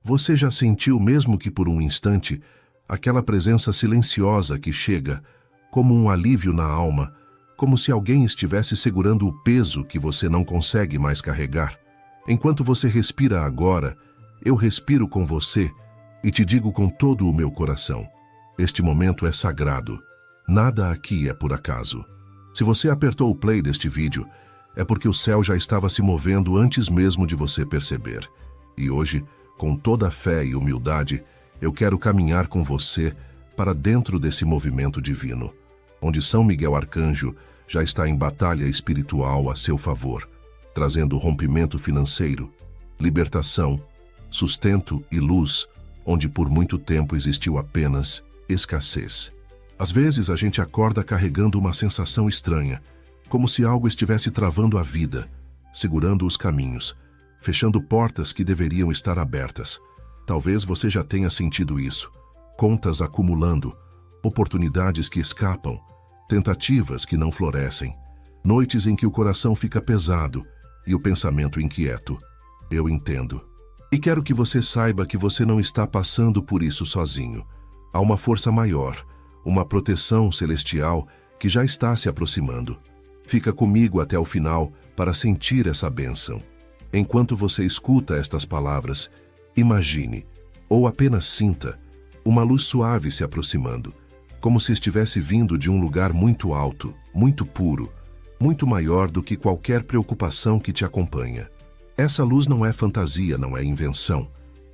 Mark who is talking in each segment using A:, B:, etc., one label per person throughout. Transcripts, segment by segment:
A: Você já sentiu, mesmo que por um instante, aquela presença silenciosa que chega, como um alívio na alma, como se alguém estivesse segurando o peso que você não consegue mais carregar? Enquanto você respira agora, eu respiro com você e te digo com todo o meu coração: este momento é sagrado. Nada aqui é por acaso. Se você apertou o play deste vídeo, é porque o céu já estava se movendo antes mesmo de você perceber. E hoje, com toda a fé e humildade, eu quero caminhar com você para dentro desse movimento divino, onde São Miguel Arcanjo já está em batalha espiritual a seu favor, trazendo rompimento financeiro, libertação, sustento e luz, onde por muito tempo existiu apenas escassez. Às vezes a gente acorda carregando uma sensação estranha, como se algo estivesse travando a vida, segurando os caminhos, fechando portas que deveriam estar abertas. Talvez você já tenha sentido isso. Contas acumulando, oportunidades que escapam, tentativas que não florescem, noites em que o coração fica pesado e o pensamento inquieto. Eu entendo. E quero que você saiba que você não está passando por isso sozinho. Há uma força maior, uma proteção celestial que já está se aproximando. Fica comigo até o final para sentir essa bênção. Enquanto você escuta estas palavras, imagine, ou apenas sinta, uma luz suave se aproximando, como se estivesse vindo de um lugar muito alto, muito puro, muito maior do que qualquer preocupação que te acompanha. Essa luz não é fantasia, não é invenção.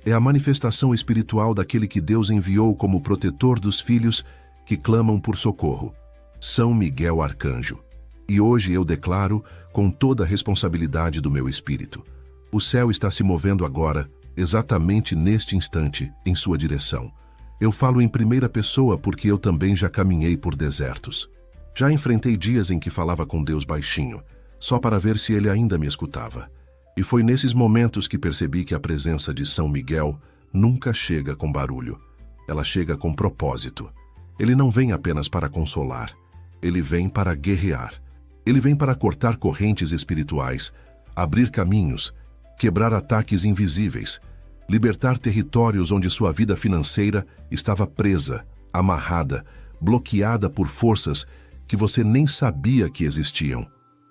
A: É a manifestação espiritual daquele que Deus enviou como protetor dos filhos que clamam por socorro, São Miguel Arcanjo. E hoje eu declaro, com toda a responsabilidade do meu espírito, o céu está se movendo agora, exatamente neste instante, em sua direção. Eu falo em primeira pessoa porque eu também já caminhei por desertos. Já enfrentei dias em que falava com Deus baixinho, só para ver se ele ainda me escutava. E foi nesses momentos que percebi que a presença de São Miguel nunca chega com barulho. Ela chega com propósito. Ele não vem apenas para consolar. Ele vem para guerrear. Ele vem para cortar correntes espirituais, abrir caminhos, quebrar ataques invisíveis, libertar territórios onde sua vida financeira estava presa, amarrada, bloqueada por forças que você nem sabia que existiam.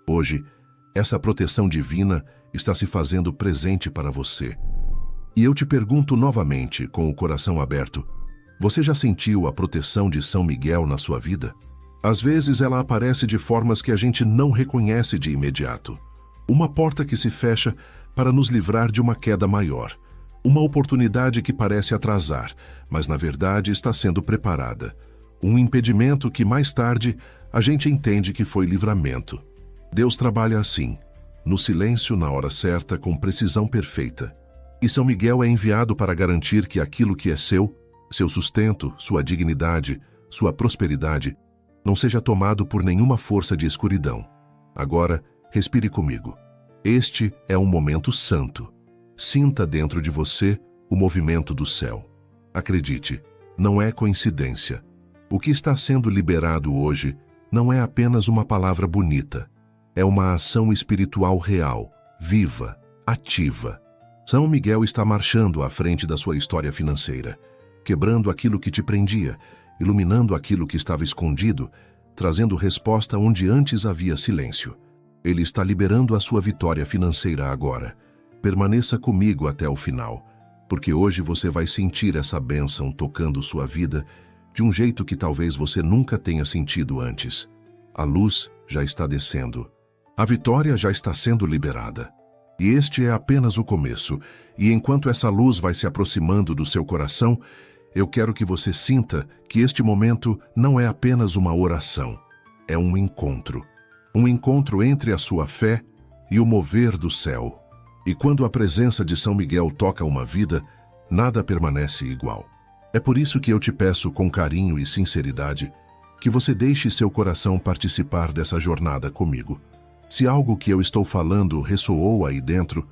A: Hoje, essa proteção divina está se fazendo presente para você. E eu te pergunto novamente, com o coração aberto: você já sentiu a proteção de São Miguel na sua vida? Às vezes ela aparece de formas que a gente não reconhece de imediato. Uma porta que se fecha para nos livrar de uma queda maior. Uma oportunidade que parece atrasar, mas na verdade está sendo preparada. Um impedimento que mais tarde a gente entende que foi livramento. Deus trabalha assim, no silêncio, na hora certa, com precisão perfeita. E São Miguel é enviado para garantir que aquilo que é seu sustento, sua dignidade, sua prosperidade, não seja tomado por nenhuma força de escuridão. Agora, respire comigo. Este é um momento santo. Sinta dentro de você o movimento do céu. Acredite, não é coincidência. O que está sendo liberado hoje não é apenas uma palavra bonita. É uma ação espiritual real, viva, ativa. São Miguel está marchando à frente da sua história financeira, quebrando aquilo que te prendia, iluminando aquilo que estava escondido, trazendo resposta onde antes havia silêncio. Ele está liberando a sua vitória financeira agora. Permaneça comigo até o final, porque hoje você vai sentir essa bênção tocando sua vida de um jeito que talvez você nunca tenha sentido antes. A luz já está descendo. A vitória já está sendo liberada. E este é apenas o começo. E enquanto essa luz vai se aproximando do seu coração, eu quero que você sinta que este momento não é apenas uma oração. É um encontro. Um encontro entre a sua fé e o mover do céu. E quando a presença de São Miguel toca uma vida, nada permanece igual. É por isso que eu te peço com carinho e sinceridade que você deixe seu coração participar dessa jornada comigo. Se algo que eu estou falando ressoou aí dentro,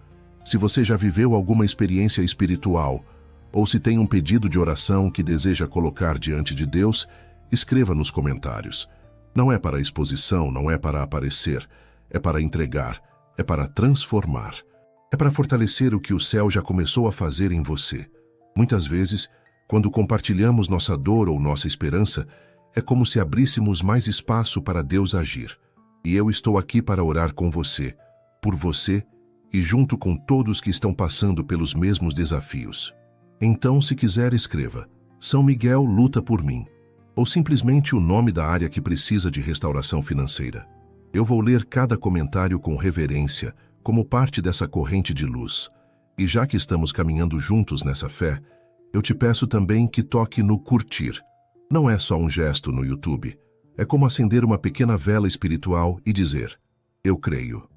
A: se você já viveu alguma experiência espiritual, ou se tem um pedido de oração que deseja colocar diante de Deus, escreva nos comentários. Não é para exposição, não é para aparecer, é para entregar, é para transformar. É para fortalecer o que o céu já começou a fazer em você. Muitas vezes, quando compartilhamos nossa dor ou nossa esperança, é como se abríssemos mais espaço para Deus agir. E eu estou aqui para orar com você, por você e junto com todos que estão passando pelos mesmos desafios. Então, se quiser, escreva: São Miguel luta por mim, ou simplesmente o nome da área que precisa de restauração financeira. Eu vou ler cada comentário com reverência, como parte dessa corrente de luz. E já que estamos caminhando juntos nessa fé, eu te peço também que toque no curtir. Não é só um gesto no YouTube. É como acender uma pequena vela espiritual e dizer: eu creio.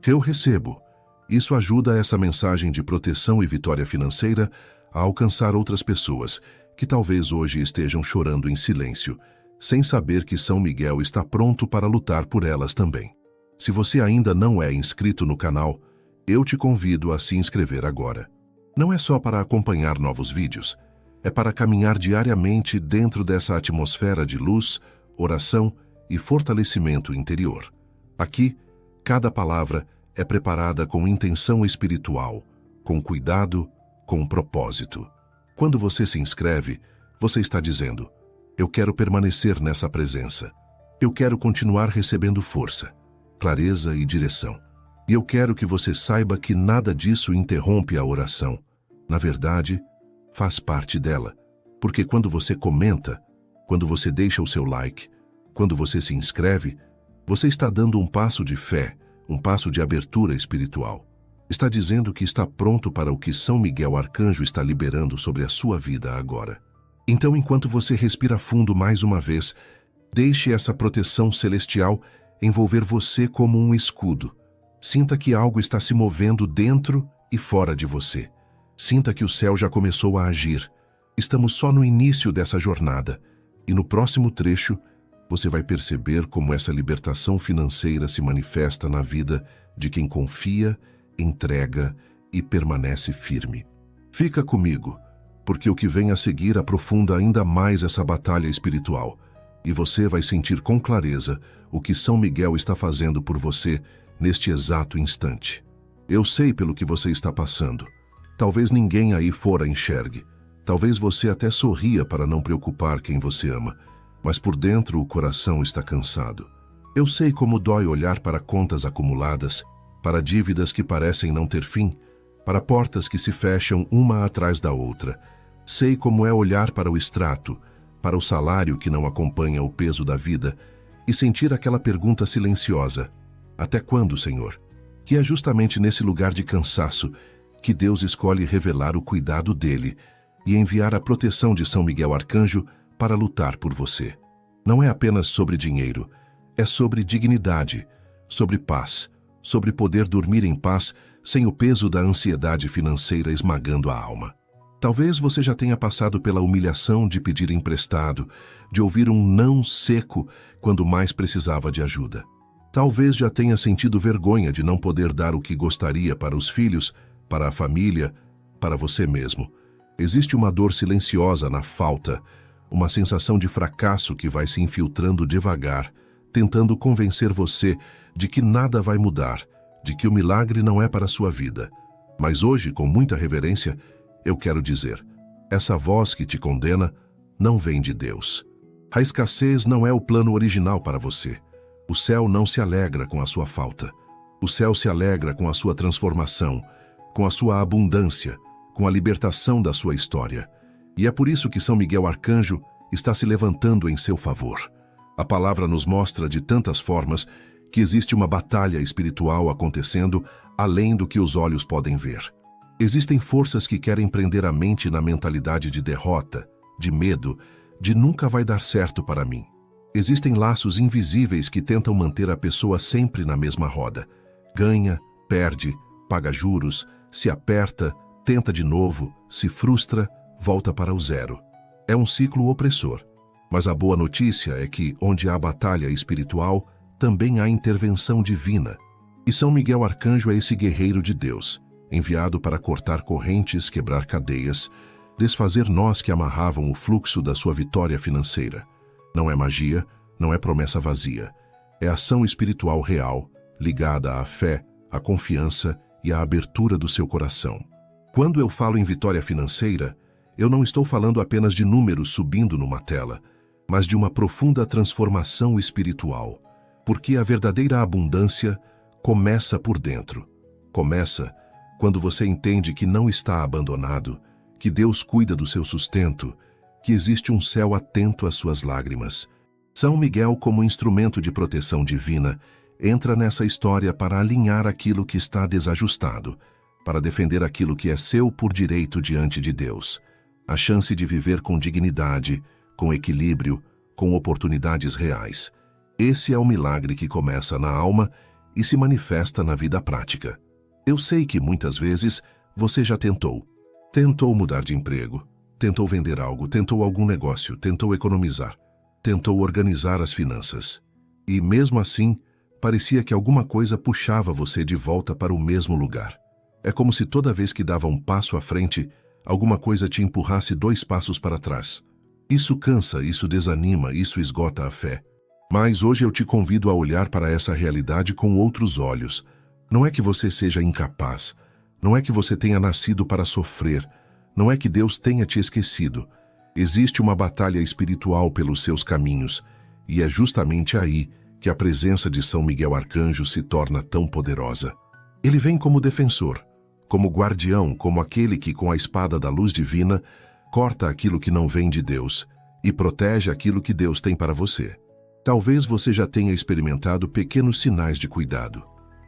A: Eu recebo. Isso ajuda essa mensagem de proteção e vitória financeira a alcançar outras pessoas que talvez hoje estejam chorando em silêncio, sem saber que São Miguel está pronto para lutar por elas também. Se você ainda não é inscrito no canal, eu te convido a se inscrever agora. Não é só para acompanhar novos vídeos, é para caminhar diariamente dentro dessa atmosfera de luz, oração e fortalecimento interior. Aqui, cada palavra é preparada com intenção espiritual, com cuidado, com propósito. Quando você se inscreve, você está dizendo: eu quero permanecer nessa presença. Eu quero continuar recebendo força, clareza e direção. E eu quero que você saiba que nada disso interrompe a oração. Na verdade, faz parte dela. Porque quando você comenta, quando você deixa o seu like, quando você se inscreve, você está dando um passo de fé, um passo de abertura espiritual. Está dizendo que está pronto para o que São Miguel Arcanjo está liberando sobre a sua vida agora. Então, enquanto você respira fundo mais uma vez, deixe essa proteção celestial envolver você como um escudo. Sinta que algo está se movendo dentro e fora de você. Sinta que o céu já começou a agir. Estamos só no início dessa jornada. E no próximo trecho, você vai perceber como essa libertação financeira se manifesta na vida de quem confia, entrega e permanece firme. Fica comigo, porque o que vem a seguir aprofunda ainda mais essa batalha espiritual, e você vai sentir com clareza o que São Miguel está fazendo por você neste exato instante. Eu sei pelo que você está passando. Talvez ninguém aí fora enxergue. Talvez você até sorria para não preocupar quem você ama, mas por dentro o coração está cansado. Eu sei como dói olhar para contas acumuladas, para dívidas que parecem não ter fim, para portas que se fecham uma atrás da outra. Sei como é olhar para o extrato, para o salário que não acompanha o peso da vida e sentir aquela pergunta silenciosa: até quando, Senhor? Que é justamente nesse lugar de cansaço que Deus escolhe revelar o cuidado dele e enviar a proteção de São Miguel Arcanjo para lutar por você. Não é apenas sobre dinheiro, é sobre dignidade, sobre paz, sobre poder dormir em paz sem o peso da ansiedade financeira esmagando a alma. Talvez você já tenha passado pela humilhação de pedir emprestado, de ouvir um não seco quando mais precisava de ajuda. Talvez já tenha sentido vergonha de não poder dar o que gostaria para os filhos, para a família, para você mesmo. Existe uma dor silenciosa na falta, uma sensação de fracasso que vai se infiltrando devagar, tentando convencer você de que nada vai mudar, de que o milagre não é para a sua vida. Mas hoje, com muita reverência, eu quero dizer: essa voz que te condena não vem de Deus. A escassez não é o plano original para você. O céu não se alegra com a sua falta. O céu se alegra com a sua transformação, com a sua abundância, com a libertação da sua história. E é por isso que São Miguel Arcanjo está se levantando em seu favor. A palavra nos mostra de tantas formas que existe uma batalha espiritual acontecendo além do que os olhos podem ver. Existem forças que querem prender a mente na mentalidade de derrota, de medo, de nunca vai dar certo para mim. Existem laços invisíveis que tentam manter a pessoa sempre na mesma roda. Ganha, perde, paga juros, se aperta, tenta de novo, se frustra, volta para o zero. É um ciclo opressor. Mas a boa notícia é que, onde há batalha espiritual, também há intervenção divina. E São Miguel Arcanjo é esse guerreiro de Deus, enviado para cortar correntes, quebrar cadeias, desfazer nós que amarravam o fluxo da sua vitória financeira. Não é magia, não é promessa vazia. É ação espiritual real, ligada à fé, à confiança e à abertura do seu coração. Quando eu falo em vitória financeira, Eu não estou falando apenas de números subindo numa tela, mas de uma profunda transformação espiritual. Porque a verdadeira abundância começa por dentro. Começa quando você entende que não está abandonado, que Deus cuida do seu sustento, que existe um céu atento às suas lágrimas. São Miguel, como instrumento de proteção divina, entra nessa história para alinhar aquilo que está desajustado, para defender aquilo que é seu por direito diante de Deus. A chance de viver com dignidade, com equilíbrio, com oportunidades reais. Esse é o milagre que começa na alma e se manifesta na vida prática. Eu sei que muitas vezes você já tentou. Tentou mudar de emprego, tentou vender algo, tentou algum negócio, tentou economizar, tentou organizar as finanças. E mesmo assim, parecia que alguma coisa puxava você de volta para o mesmo lugar. É como se toda vez que dava um passo à frente, alguma coisa te empurrasse 2 passos para trás. Isso cansa, isso desanima, isso esgota a fé. Mas hoje eu te convido a olhar para essa realidade com outros olhos. Não é que você seja incapaz, não é que você tenha nascido para sofrer, não é que Deus tenha te esquecido. Existe uma batalha espiritual pelos seus caminhos, e é justamente aí que a presença de São Miguel Arcanjo se torna tão poderosa. Ele vem como defensor, como guardião, como aquele que, com a espada da luz divina, corta aquilo que não vem de Deus e protege aquilo que Deus tem para você. Talvez você já tenha experimentado pequenos sinais de cuidado.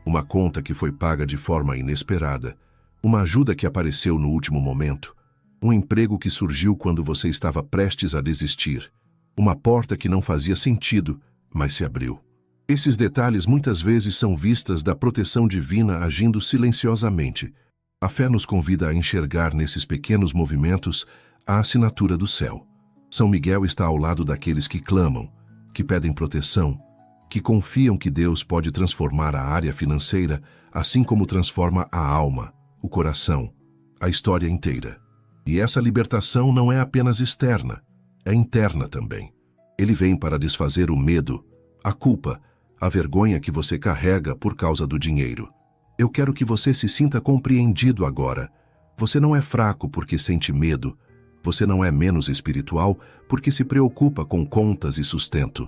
A: Uma conta que foi paga de forma inesperada, uma ajuda que apareceu no último momento, um emprego que surgiu quando você estava prestes a desistir, uma porta que não fazia sentido, mas se abriu. Esses detalhes muitas vezes são vistas da proteção divina agindo silenciosamente. A fé nos convida a enxergar nesses pequenos movimentos a assinatura do céu. São Miguel está ao lado daqueles que clamam, que pedem proteção, que confiam que Deus pode transformar a área financeira, assim como transforma a alma, o coração, a história inteira. E essa libertação não é apenas externa, é interna também. Ele vem para desfazer o medo, a culpa, a vergonha que você carrega por causa do dinheiro. Eu quero que você se sinta compreendido agora. Você não é fraco porque sente medo. Você não é menos espiritual porque se preocupa com contas e sustento.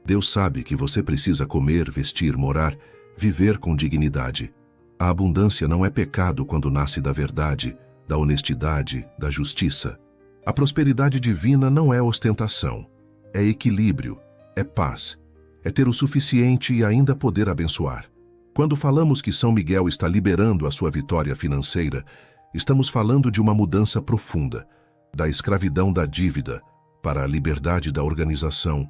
A: Deus sabe que você precisa comer, vestir, morar, viver com dignidade. A abundância não é pecado quando nasce da verdade, da honestidade, da justiça. A prosperidade divina não é ostentação. É equilíbrio, é paz, é ter o suficiente e ainda poder abençoar. Quando falamos que São Miguel está liberando a sua vitória financeira, estamos falando de uma mudança profunda, da escravidão da dívida para a liberdade da organização,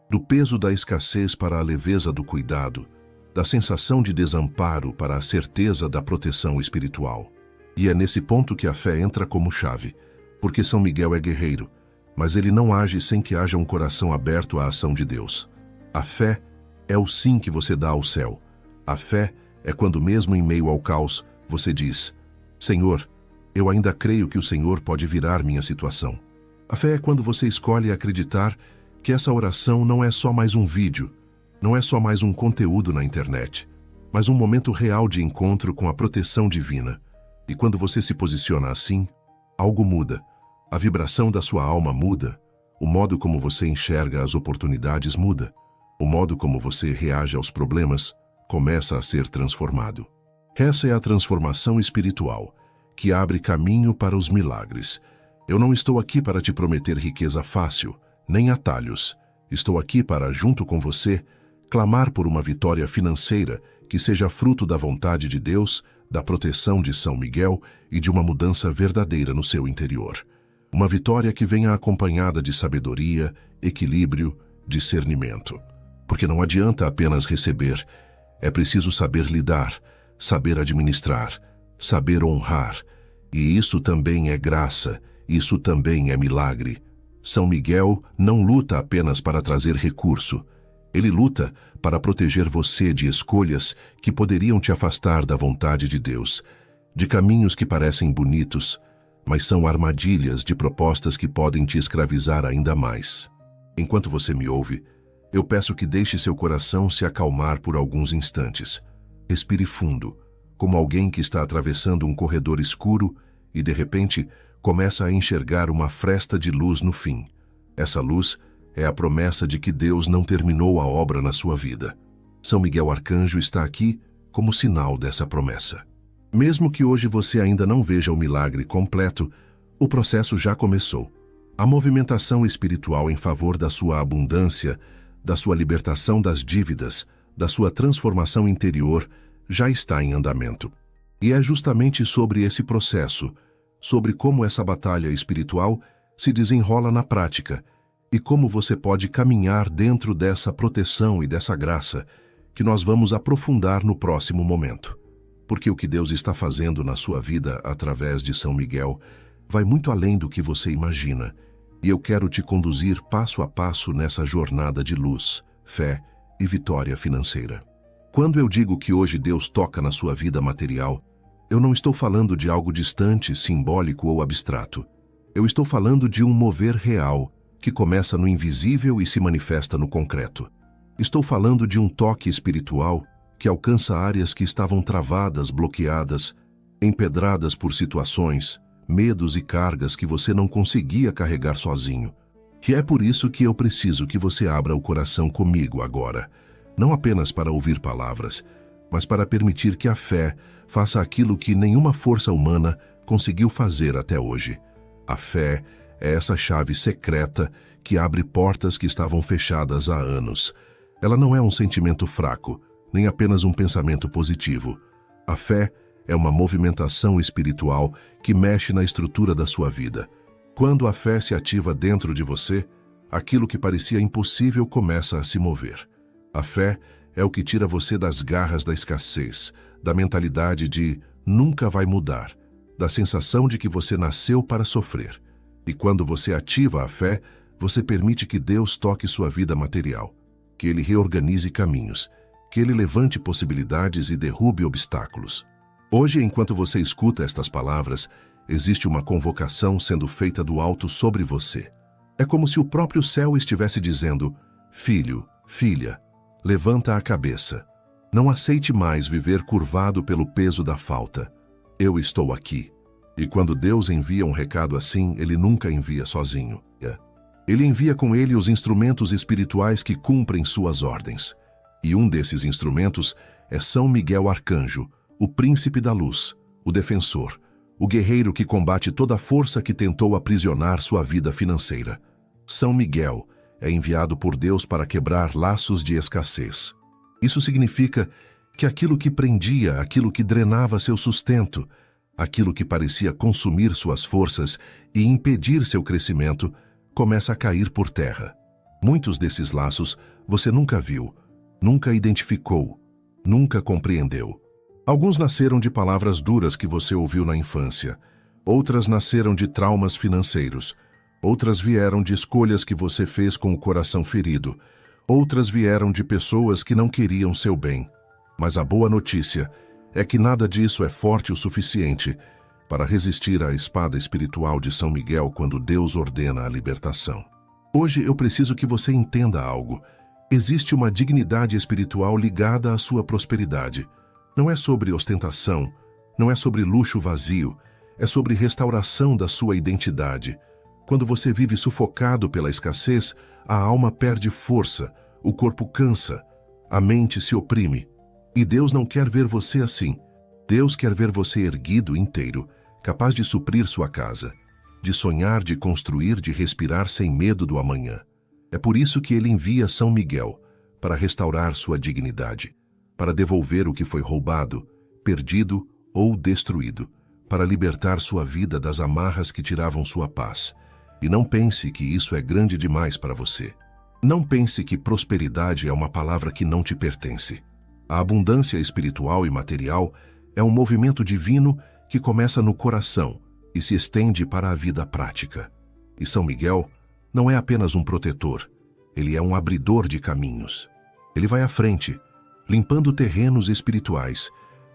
A: do peso da escassez para a leveza do cuidado, da sensação de desamparo para a certeza da proteção espiritual. E é nesse ponto que a fé entra como chave, porque São Miguel é guerreiro, mas ele não age sem que haja um coração aberto à ação de Deus. A fé é o sim que você dá ao céu. A fé é quando, mesmo em meio ao caos, você diz: Senhor, eu ainda creio que o Senhor pode virar minha situação. A fé é quando você escolhe acreditar que essa oração não é só mais um vídeo, não é só mais um conteúdo na internet, mas um momento real de encontro com a proteção divina. E quando você se posiciona assim, algo muda. A vibração da sua alma muda. O modo como você enxerga as oportunidades muda. O modo como você reage aos problemas começa a ser transformado. Essa é a transformação espiritual, que abre caminho para os milagres. Eu não estou aqui para te prometer riqueza fácil, nem atalhos. Estou aqui para, junto com você, clamar por uma vitória financeira que seja fruto da vontade de Deus, da proteção de São Miguel e de uma mudança verdadeira no seu interior. Uma vitória que venha acompanhada de sabedoria, equilíbrio, discernimento. Porque não adianta apenas receber, é preciso saber lidar, saber administrar, saber honrar. E isso também é graça, isso também é milagre. São Miguel não luta apenas para trazer recurso. Ele luta para proteger você de escolhas que poderiam te afastar da vontade de Deus, de caminhos que parecem bonitos, mas são armadilhas de propostas que podem te escravizar ainda mais. Enquanto você me ouve, eu peço que deixe seu coração se acalmar por alguns instantes. Respire fundo, como alguém que está atravessando um corredor escuro e, de repente, começa a enxergar uma fresta de luz no fim. Essa luz é a promessa de que Deus não terminou a obra na sua vida. São Miguel Arcanjo está aqui como sinal dessa promessa. Mesmo que hoje você ainda não veja o milagre completo, o processo já começou. A movimentação espiritual em favor da sua abundância, da sua libertação das dívidas, da sua transformação interior, já está em andamento. E é justamente sobre esse processo, sobre como essa batalha espiritual se desenrola na prática e como você pode caminhar dentro dessa proteção e dessa graça, que nós vamos aprofundar no próximo momento. Porque o que Deus está fazendo na sua vida através de São Miguel vai muito além do que você imagina, e eu quero te conduzir passo a passo nessa jornada de luz, fé e vitória financeira. Quando eu digo que hoje Deus toca na sua vida material, eu não estou falando de algo distante, simbólico ou abstrato. Eu estou falando de um mover real, que começa no invisível e se manifesta no concreto. Estou falando de um toque espiritual que alcança áreas que estavam travadas, bloqueadas, empedradas por situações, medos e cargas que você não conseguia carregar sozinho. E é por isso que eu preciso que você abra o coração comigo agora, não apenas para ouvir palavras, mas para permitir que a fé faça aquilo que nenhuma força humana conseguiu fazer até hoje. A fé é essa chave secreta que abre portas que estavam fechadas há anos. Ela não é um sentimento fraco, nem apenas um pensamento positivo. A fé é uma movimentação espiritual que mexe na estrutura da sua vida. Quando a fé se ativa dentro de você, aquilo que parecia impossível começa a se mover. A fé é o que tira você das garras da escassez, da mentalidade de nunca vai mudar, da sensação de que você nasceu para sofrer. E quando você ativa a fé, você permite que Deus toque sua vida material, que Ele reorganize caminhos, que Ele levante possibilidades e derrube obstáculos. Hoje, enquanto você escuta estas palavras, existe uma convocação sendo feita do alto sobre você. É como se o próprio céu estivesse dizendo: filho, filha, levanta a cabeça. Não aceite mais viver curvado pelo peso da falta. Eu estou aqui. E quando Deus envia um recado assim, Ele nunca envia sozinho. Ele envia com Ele os instrumentos espirituais que cumprem suas ordens. E um desses instrumentos é São Miguel Arcanjo, o príncipe da luz, o defensor, o guerreiro que combate toda a força que tentou aprisionar sua vida financeira. São Miguel é enviado por Deus para quebrar laços de escassez. Isso significa que aquilo que prendia, aquilo que drenava seu sustento, aquilo que parecia consumir suas forças e impedir seu crescimento, começa a cair por terra. Muitos desses laços você nunca viu, nunca identificou, nunca compreendeu. Alguns nasceram de palavras duras que você ouviu na infância, outras nasceram de traumas financeiros, outras vieram de escolhas que você fez com o coração ferido, outras vieram de pessoas que não queriam seu bem. Mas a boa notícia é que nada disso é forte o suficiente para resistir à espada espiritual de São Miguel quando Deus ordena a libertação. Hoje eu preciso que você entenda algo. Existe uma dignidade espiritual ligada à sua prosperidade. Não é sobre ostentação, não é sobre luxo vazio, é sobre restauração da sua identidade. Quando você vive sufocado pela escassez, a alma perde força, o corpo cansa, a mente se oprime. E Deus não quer ver você assim. Deus quer ver você erguido inteiro, capaz de suprir sua casa, de sonhar, de construir, de respirar sem medo do amanhã. É por isso que Ele envia São Miguel, para restaurar sua dignidade, para devolver o que foi roubado, perdido ou destruído, para libertar sua vida das amarras que tiravam sua paz. E não pense que isso é grande demais para você. Não pense que prosperidade é uma palavra que não te pertence. A abundância espiritual e material é um movimento divino que começa no coração e se estende para a vida prática. E São Miguel não é apenas um protetor, ele é um abridor de caminhos. Ele vai à frente, limpando terrenos espirituais,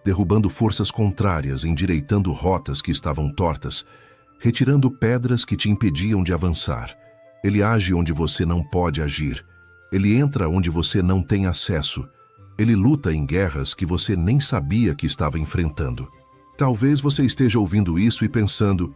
A: derrubando forças contrárias, endireitando rotas que estavam tortas, retirando pedras que te impediam de avançar. Ele age onde você não pode agir. Ele entra onde você não tem acesso. Ele luta em guerras que você nem sabia que estava enfrentando. Talvez você esteja ouvindo isso e pensando: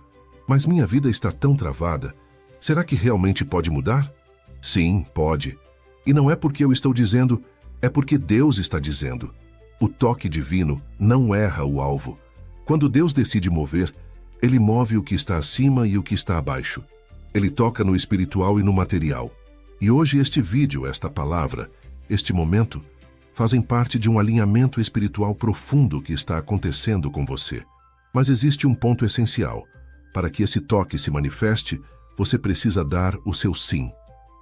A: Mas minha vida está tão travada. Será que realmente pode mudar? Sim, pode. E não é porque eu estou dizendo, é porque Deus está dizendo. O toque divino não erra o alvo. Quando Deus decide mover, Ele move o que está acima e o que está abaixo. Ele toca no espiritual e no material. E hoje este vídeo, esta palavra, este momento, fazem parte de um alinhamento espiritual profundo que está acontecendo com você. Mas existe um ponto essencial. Para que esse toque se manifeste, você precisa dar o seu sim.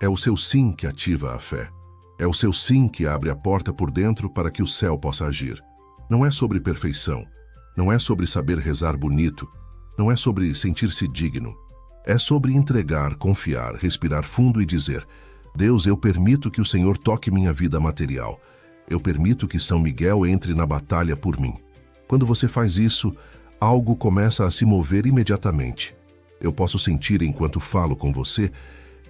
A: É o seu sim que ativa a fé. É o seu sim que abre a porta por dentro para que o céu possa agir. Não é sobre perfeição. Não é sobre saber rezar bonito. Não é sobre sentir-se digno. É sobre entregar, confiar, respirar fundo e dizer: Deus, eu permito que o Senhor toque minha vida material. Eu permito que São Miguel entre na batalha por mim. Quando você faz isso, algo começa a se mover imediatamente. Eu posso sentir, enquanto falo com você,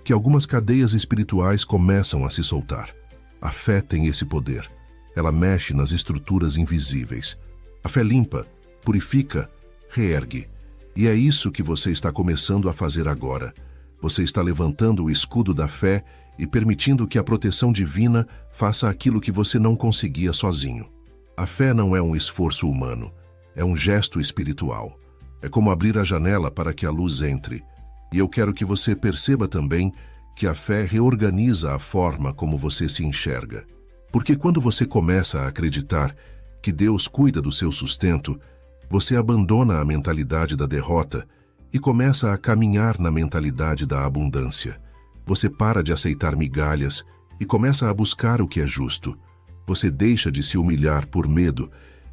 A: que algumas cadeias espirituais começam a se soltar. A fé tem esse poder. Ela mexe nas estruturas invisíveis. A fé limpa, purifica, reergue. E é isso que você está começando a fazer agora. Você está levantando o escudo da fé e permitindo que a proteção divina faça aquilo que você não conseguia sozinho. A fé não é um esforço humano, é um gesto espiritual. É como abrir a janela para que a luz entre. E eu quero que você perceba também que a fé reorganiza a forma como você se enxerga. Porque quando você começa a acreditar que Deus cuida do seu sustento, você abandona a mentalidade da derrota e começa a caminhar na mentalidade da abundância. Você para de aceitar migalhas e começa a buscar o que é justo. Você deixa de se humilhar por medo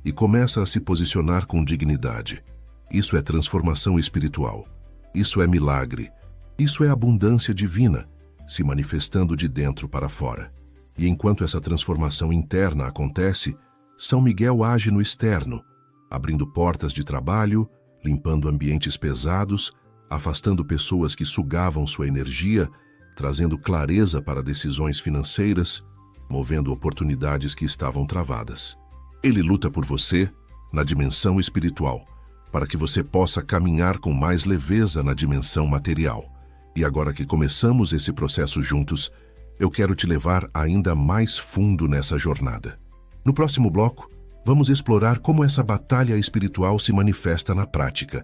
A: e começa a se posicionar com dignidade. Isso é transformação espiritual. Isso é milagre. Isso é abundância divina, se manifestando de dentro para fora. E enquanto essa transformação interna acontece, São Miguel age no externo, abrindo portas de trabalho, limpando ambientes pesados, afastando pessoas que sugavam sua energia, trazendo clareza para decisões financeiras, movendo oportunidades que estavam travadas. Ele luta por você na dimensão espiritual, para que você possa caminhar com mais leveza na dimensão material. E agora que começamos esse processo juntos, eu quero te levar ainda mais fundo nessa jornada. No próximo bloco, vamos explorar como essa batalha espiritual se manifesta na prática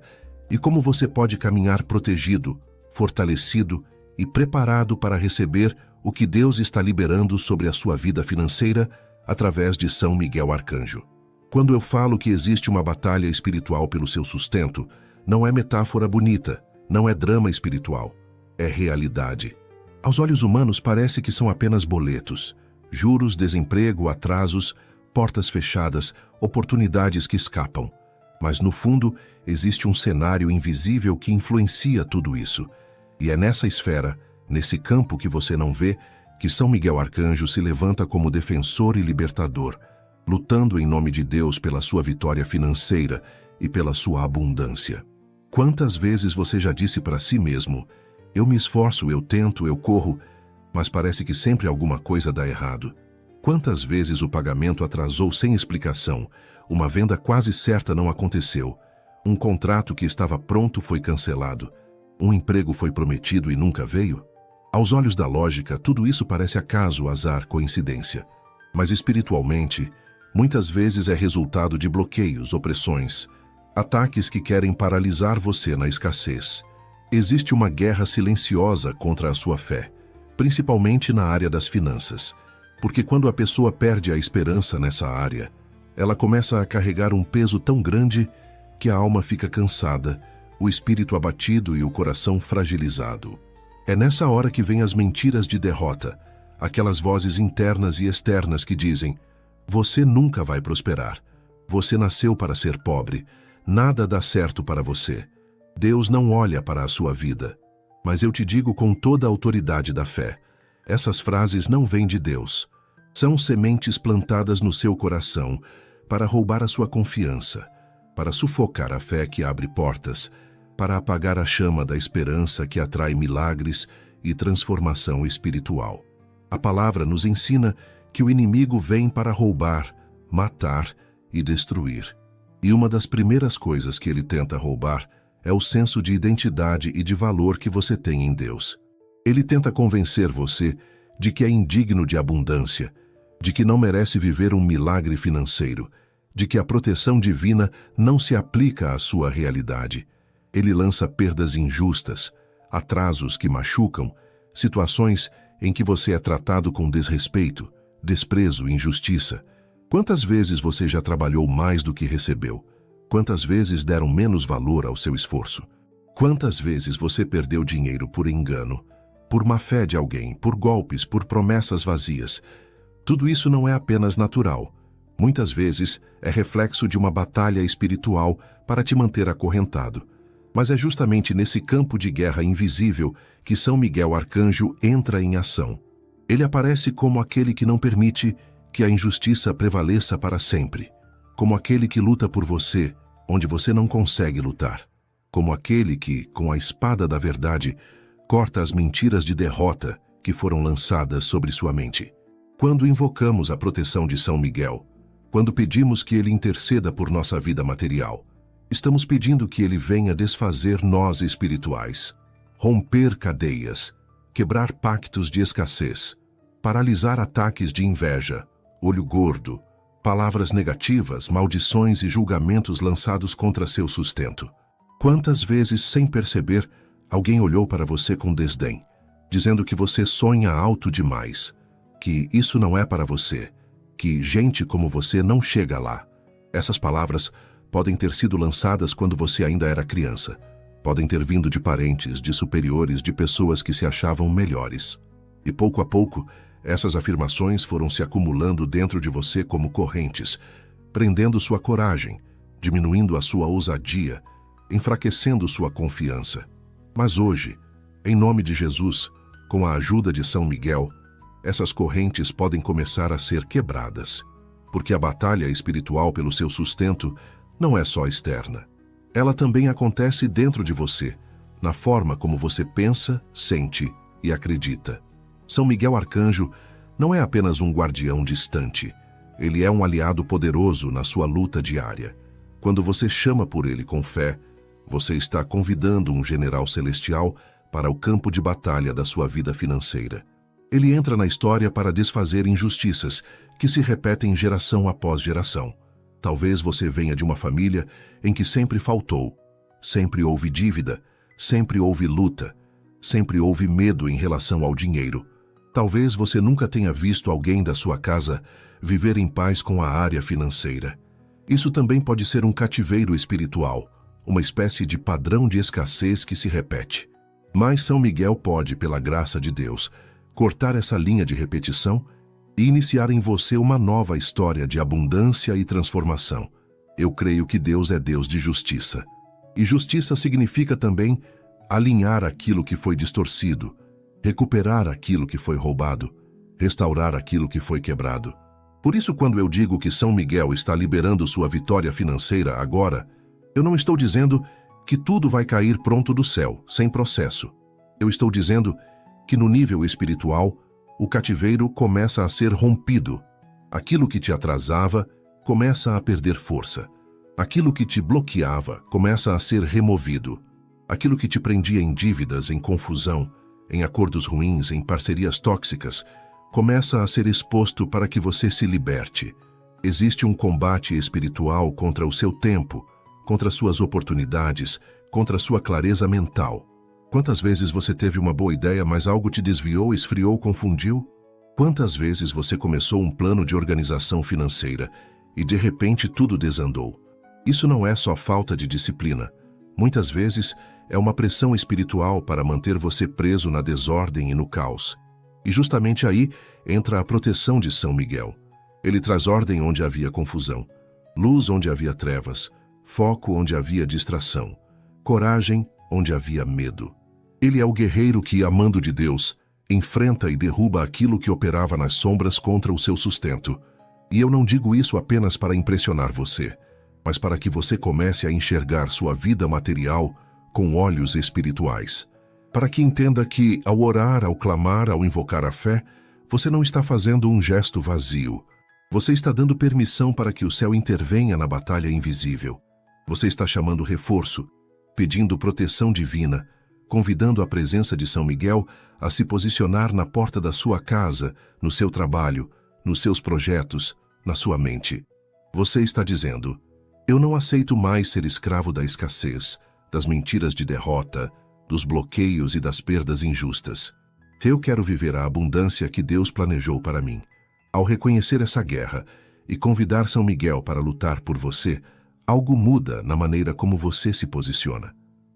A: e como você pode caminhar protegido, fortalecido e preparado para receber o que Deus está liberando sobre a sua vida financeira através de São Miguel Arcanjo. Quando eu falo que existe uma batalha espiritual pelo seu sustento, não é metáfora bonita, não é drama espiritual, é realidade. Aos olhos humanos parece que são apenas boletos, juros, desemprego, atrasos, portas fechadas, oportunidades que escapam. Mas no fundo, existe um cenário invisível que influencia tudo isso. E é nessa esfera, nesse campo que você não vê, que São Miguel Arcanjo se levanta como defensor e libertador, lutando em nome de Deus pela sua vitória financeira e pela sua abundância. Quantas vezes você já disse para si mesmo: eu me esforço, eu tento, eu corro, mas parece que sempre alguma coisa dá errado? Quantas vezes o pagamento atrasou sem explicação, uma venda quase certa não aconteceu, um contrato que estava pronto foi cancelado, um emprego foi prometido e nunca veio? Aos olhos da lógica, tudo isso parece acaso, azar, coincidência. Mas espiritualmente, muitas vezes é resultado de bloqueios, opressões, ataques que querem paralisar você na escassez. Existe uma guerra silenciosa contra a sua fé, principalmente na área das finanças. Porque quando a pessoa perde a esperança nessa área, ela começa a carregar um peso tão grande que a alma fica cansada, o espírito abatido e o coração fragilizado. É nessa hora que vêm as mentiras de derrota, aquelas vozes internas e externas que dizem: você nunca vai prosperar, você nasceu para ser pobre, nada dá certo para você, Deus não olha para a sua vida. Mas eu te digo com toda a autoridade da fé, essas frases não vêm de Deus. São sementes plantadas no seu coração para roubar a sua confiança, para sufocar a fé que abre portas, para apagar a chama da esperança que atrai milagres e transformação espiritual. A palavra nos ensina que o inimigo vem para roubar, matar e destruir. E uma das primeiras coisas que ele tenta roubar é o senso de identidade e de valor que você tem em Deus. Ele tenta convencer você de que é indigno de abundância, de que não merece viver um milagre financeiro, de que a proteção divina não se aplica à sua realidade. Ele lança perdas injustas, atrasos que machucam, situações em que você é tratado com desrespeito, desprezo e injustiça. Quantas vezes você já trabalhou mais do que recebeu? Quantas vezes deram menos valor ao seu esforço? Quantas vezes você perdeu dinheiro por engano, por má fé de alguém, por golpes, por promessas vazias? Tudo isso não é apenas natural. Muitas vezes é reflexo de uma batalha espiritual para te manter acorrentado. Mas é justamente nesse campo de guerra invisível que São Miguel Arcanjo entra em ação. Ele aparece como aquele que não permite que a injustiça prevaleça para sempre, como aquele que luta por você onde você não consegue lutar, como aquele que, com a espada da verdade, corta as mentiras de derrota que foram lançadas sobre sua mente. Quando invocamos a proteção de São Miguel, quando pedimos que ele interceda por nossa vida material, estamos pedindo que ele venha desfazer nós espirituais, romper cadeias, quebrar pactos de escassez, paralisar ataques de inveja, olho gordo, palavras negativas, maldições e julgamentos lançados contra seu sustento. Quantas vezes, sem perceber, alguém olhou para você com desdém, dizendo que você sonha alto demais, que isso não é para você, que gente como você não chega lá. Essas palavras podem ter sido lançadas quando você ainda era criança. Podem ter vindo de parentes, de superiores, de pessoas que se achavam melhores. E pouco a pouco, essas afirmações foram se acumulando dentro de você como correntes, prendendo sua coragem, diminuindo a sua ousadia, enfraquecendo sua confiança. Mas hoje, em nome de Jesus, com a ajuda de São Miguel, essas correntes podem começar a ser quebradas, porque a batalha espiritual pelo seu sustento não é só externa. Ela também acontece dentro de você, na forma como você pensa, sente e acredita. São Miguel Arcanjo não é apenas um guardião distante. Ele é um aliado poderoso na sua luta diária. Quando você chama por ele com fé, você está convidando um general celestial para o campo de batalha da sua vida financeira. Ele entra na história para desfazer injustiças que se repetem geração após geração. Talvez você venha de uma família em que sempre faltou, sempre houve dívida, sempre houve luta, sempre houve medo em relação ao dinheiro. Talvez você nunca tenha visto alguém da sua casa viver em paz com a área financeira. Isso também pode ser um cativeiro espiritual, uma espécie de padrão de escassez que se repete. Mas São Miguel pode, pela graça de Deus, cortar essa linha de repetição e iniciar em você uma nova história de abundância e transformação. Eu creio que Deus é Deus de justiça. E justiça significa também alinhar aquilo que foi distorcido, recuperar aquilo que foi roubado, restaurar aquilo que foi quebrado. Por isso, quando eu digo que São Miguel está liberando sua vitória financeira agora, eu não estou dizendo que tudo vai cair pronto do céu, sem processo. Eu estou dizendo que no nível espiritual, o cativeiro começa a ser rompido. Aquilo que te atrasava começa a perder força. Aquilo que te bloqueava começa a ser removido. Aquilo que te prendia em dívidas, em confusão, em acordos ruins, em parcerias tóxicas, começa a ser exposto para que você se liberte. Existe um combate espiritual contra o seu tempo, contra suas oportunidades, contra sua clareza mental. Quantas vezes você teve uma boa ideia, mas algo te desviou, esfriou, confundiu? Quantas vezes você começou um plano de organização financeira e de repente tudo desandou? Isso não é só falta de disciplina. Muitas vezes é uma pressão espiritual para manter você preso na desordem e no caos. E justamente aí entra a proteção de São Miguel. Ele traz ordem onde havia confusão, luz onde havia trevas, foco onde havia distração, coragem onde havia medo. Ele é o guerreiro que, amando de Deus, enfrenta e derruba aquilo que operava nas sombras contra o seu sustento. E eu não digo isso apenas para impressionar você, mas para que você comece a enxergar sua vida material com olhos espirituais. Para que entenda que, ao orar, ao clamar, ao invocar a fé, você não está fazendo um gesto vazio. Você está dando permissão para que o céu intervenha na batalha invisível. Você está chamando reforço, pedindo proteção divina, convidando a presença de São Miguel a se posicionar na porta da sua casa, no seu trabalho, nos seus projetos, na sua mente. Você está dizendo: eu não aceito mais ser escravo da escassez, das mentiras de derrota, dos bloqueios e das perdas injustas. Eu quero viver a abundância que Deus planejou para mim. Ao reconhecer essa guerra e convidar São Miguel para lutar por você, algo muda na maneira como você se posiciona.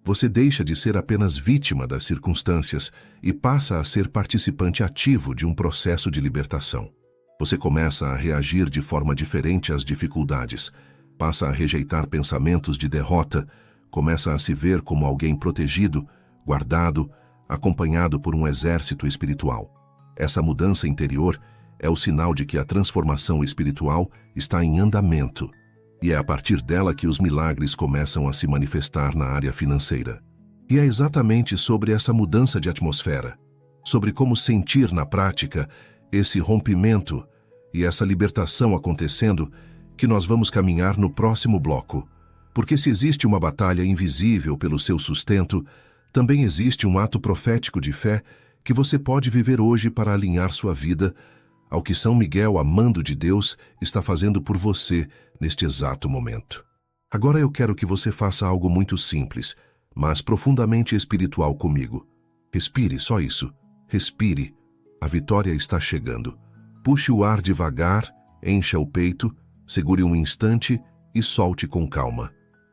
A: Você deixa de ser apenas vítima das circunstâncias e passa a ser participante ativo de um processo de libertação. Você começa a reagir de forma diferente às dificuldades, passa a rejeitar pensamentos de derrota, começa a se ver como alguém protegido, guardado, acompanhado por um exército espiritual. Essa mudança interior é o sinal de que a transformação espiritual está em andamento, e é a partir dela que os milagres começam a se manifestar na área financeira. E é exatamente sobre essa mudança de atmosfera, sobre como sentir na prática esse rompimento e essa libertação acontecendo, que nós vamos caminhar no próximo bloco. Porque se existe uma batalha invisível pelo seu sustento, também existe um ato profético de fé que você pode viver hoje para alinhar sua vida ao que São Miguel, amando de Deus, está fazendo por você neste exato momento. Agora eu quero que você faça algo muito simples, mas profundamente espiritual comigo. Respire, só isso. Respire. A vitória está chegando. Puxe o ar devagar, encha o peito, segure um instante e solte com calma.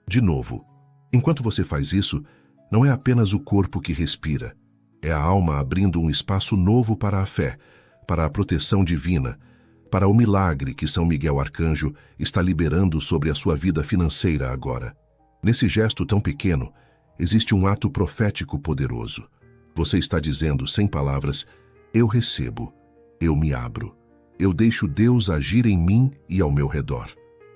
A: De novo. Enquanto você faz isso, não é apenas o corpo que respira. É a alma abrindo um espaço novo para a fé, para a proteção divina, para o milagre que São Miguel Arcanjo está liberando sobre a sua vida financeira agora. Nesse gesto tão pequeno, existe um ato profético poderoso. Você está dizendo, sem palavras: eu recebo, eu me abro, eu deixo Deus agir em mim e ao meu redor.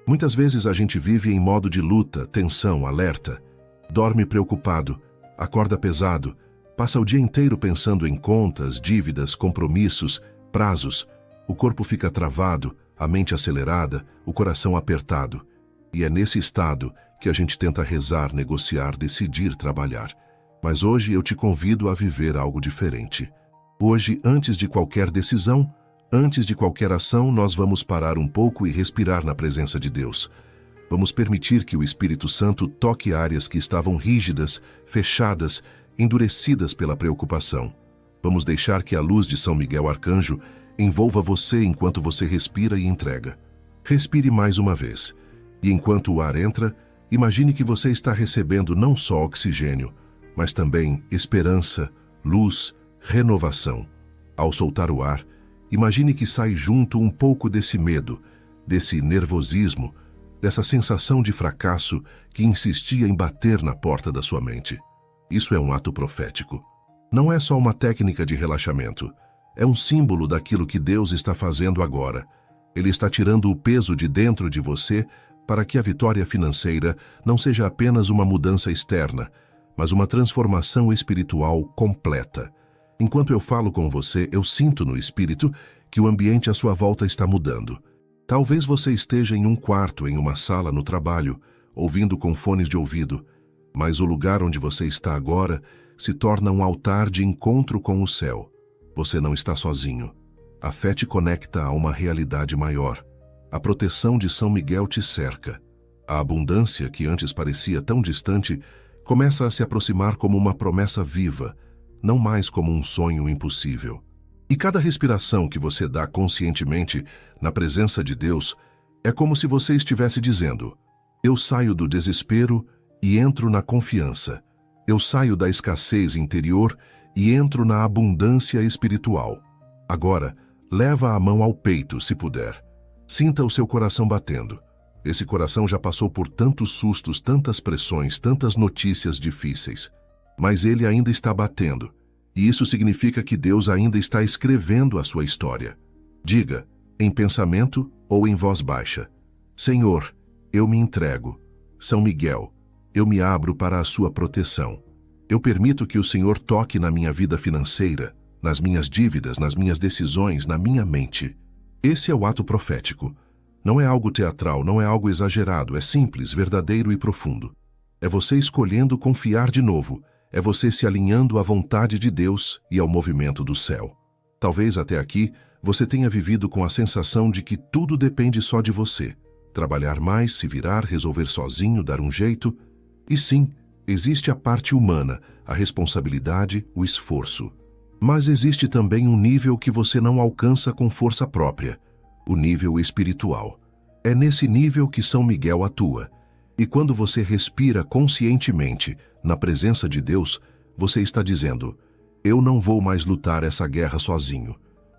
A: Muitas vezes a gente vive em modo de luta, tensão, alerta. Dorme preocupado, acorda pesado, passa o dia inteiro pensando em contas, dívidas, compromissos, prazos. O corpo fica travado, a mente acelerada, o coração apertado. E é nesse estado que a gente tenta rezar, negociar, decidir, trabalhar. Mas hoje eu te convido a viver algo diferente. Hoje, antes de qualquer decisão, antes de qualquer ação, nós vamos parar um pouco e respirar na presença de Deus. Vamos permitir que o Espírito Santo toque áreas que estavam rígidas, fechadas, endurecidas pela preocupação. Vamos deixar que a luz de São Miguel Arcanjo envolva você enquanto você respira e entrega. Respire mais uma vez. E enquanto o ar entra, imagine que você está recebendo não só oxigênio, mas também esperança, luz, renovação. Ao soltar o ar, imagine que sai junto um pouco desse medo, desse nervosismo, dessa sensação de fracasso que insistia em bater na porta da sua mente. Isso é um ato profético. Não é só uma técnica de relaxamento. É um símbolo daquilo que Deus está fazendo agora. Ele está tirando o peso de dentro de você para que a vitória financeira não seja apenas uma mudança externa, mas uma transformação espiritual completa. Enquanto eu falo com você, eu sinto no espírito que o ambiente à sua volta está mudando. Talvez você esteja em um quarto, em uma sala no trabalho, ouvindo com fones de ouvido, mas o lugar onde você está agora se torna um altar de encontro com o céu. Você não está sozinho. A fé te conecta a uma realidade maior. A proteção de São Miguel te cerca. A abundância, que antes parecia tão distante, começa a se aproximar como uma promessa viva, não mais como um sonho impossível. E cada respiração que você dá conscientemente na presença de Deus é como se você estivesse dizendo: eu saio do desespero e entro na confiança. Eu saio da escassez interior e entro na abundância espiritual. Agora, leva a mão ao peito, se puder. Sinta o seu coração batendo. Esse coração já passou por tantos sustos, tantas pressões, tantas notícias difíceis. Mas ele ainda está batendo. E isso significa que Deus ainda está escrevendo a sua história. Diga, em pensamento ou em voz baixa: Senhor, eu me entrego. São Miguel, eu me abro para a sua proteção. Eu permito que o Senhor toque na minha vida financeira, nas minhas dívidas, nas minhas decisões, na minha mente. Esse é o ato profético. Não é algo teatral, não é algo exagerado, é simples, verdadeiro e profundo. É você escolhendo confiar de novo. É você se alinhando à vontade de Deus e ao movimento do céu. Talvez até aqui você tenha vivido com a sensação de que tudo depende só de você. Trabalhar mais, se virar, resolver sozinho, dar um jeito. E sim, existe a parte humana, a responsabilidade, o esforço. Mas existe também um nível que você não alcança com força própria, o nível espiritual. É nesse nível que São Miguel atua. E quando você respira conscientemente na presença de Deus, você está dizendo: eu não vou mais lutar essa guerra sozinho.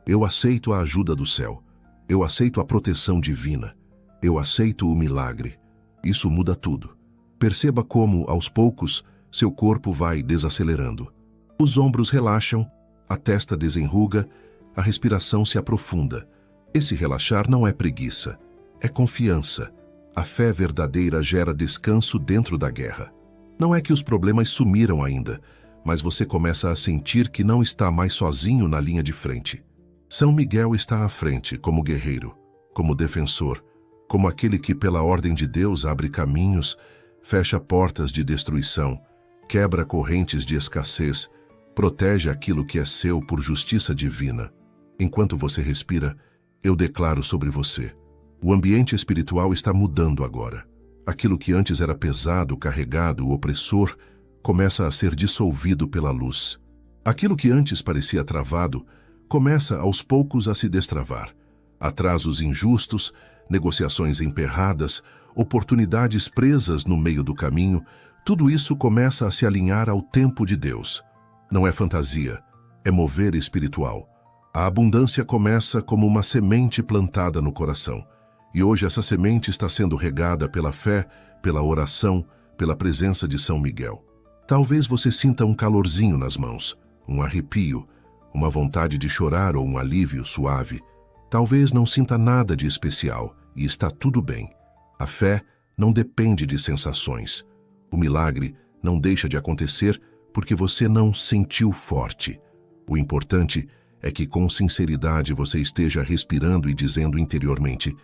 A: Eu aceito a ajuda do céu. Eu aceito a proteção divina. Eu aceito o milagre. Isso muda tudo. Perceba como, aos poucos, seu corpo vai desacelerando. Os ombros relaxam, a testa desenruga, a respiração se aprofunda. Esse relaxar não é preguiça, é confiança. A fé verdadeira gera descanso dentro da guerra. Não é que os problemas sumiram ainda, mas você começa a sentir que não está mais sozinho na linha de frente. São Miguel está à frente como guerreiro, como defensor, como aquele que pela ordem de Deus abre caminhos, fecha portas de destruição, quebra correntes de escassez, protege aquilo que é seu por justiça divina. Enquanto você respira, eu declaro sobre você: o ambiente espiritual está mudando agora. Aquilo que antes era pesado, carregado, opressor, começa a ser dissolvido pela luz. Aquilo que antes parecia travado, começa aos poucos a se destravar. Atrasos injustos, negociações emperradas, oportunidades presas no meio do caminho, tudo isso começa a se alinhar ao tempo de Deus. Não é fantasia, é mover espiritual. A abundância começa como uma semente plantada no coração. E hoje essa semente está sendo regada pela fé, pela oração, pela presença de São Miguel. Talvez você sinta um calorzinho nas mãos, um arrepio, uma vontade de chorar ou um alívio suave. Talvez não sinta nada de especial e está tudo bem. A fé não depende de sensações. O milagre não deixa de acontecer porque você não sentiu forte. O importante é que com sinceridade você esteja respirando e dizendo interiormente: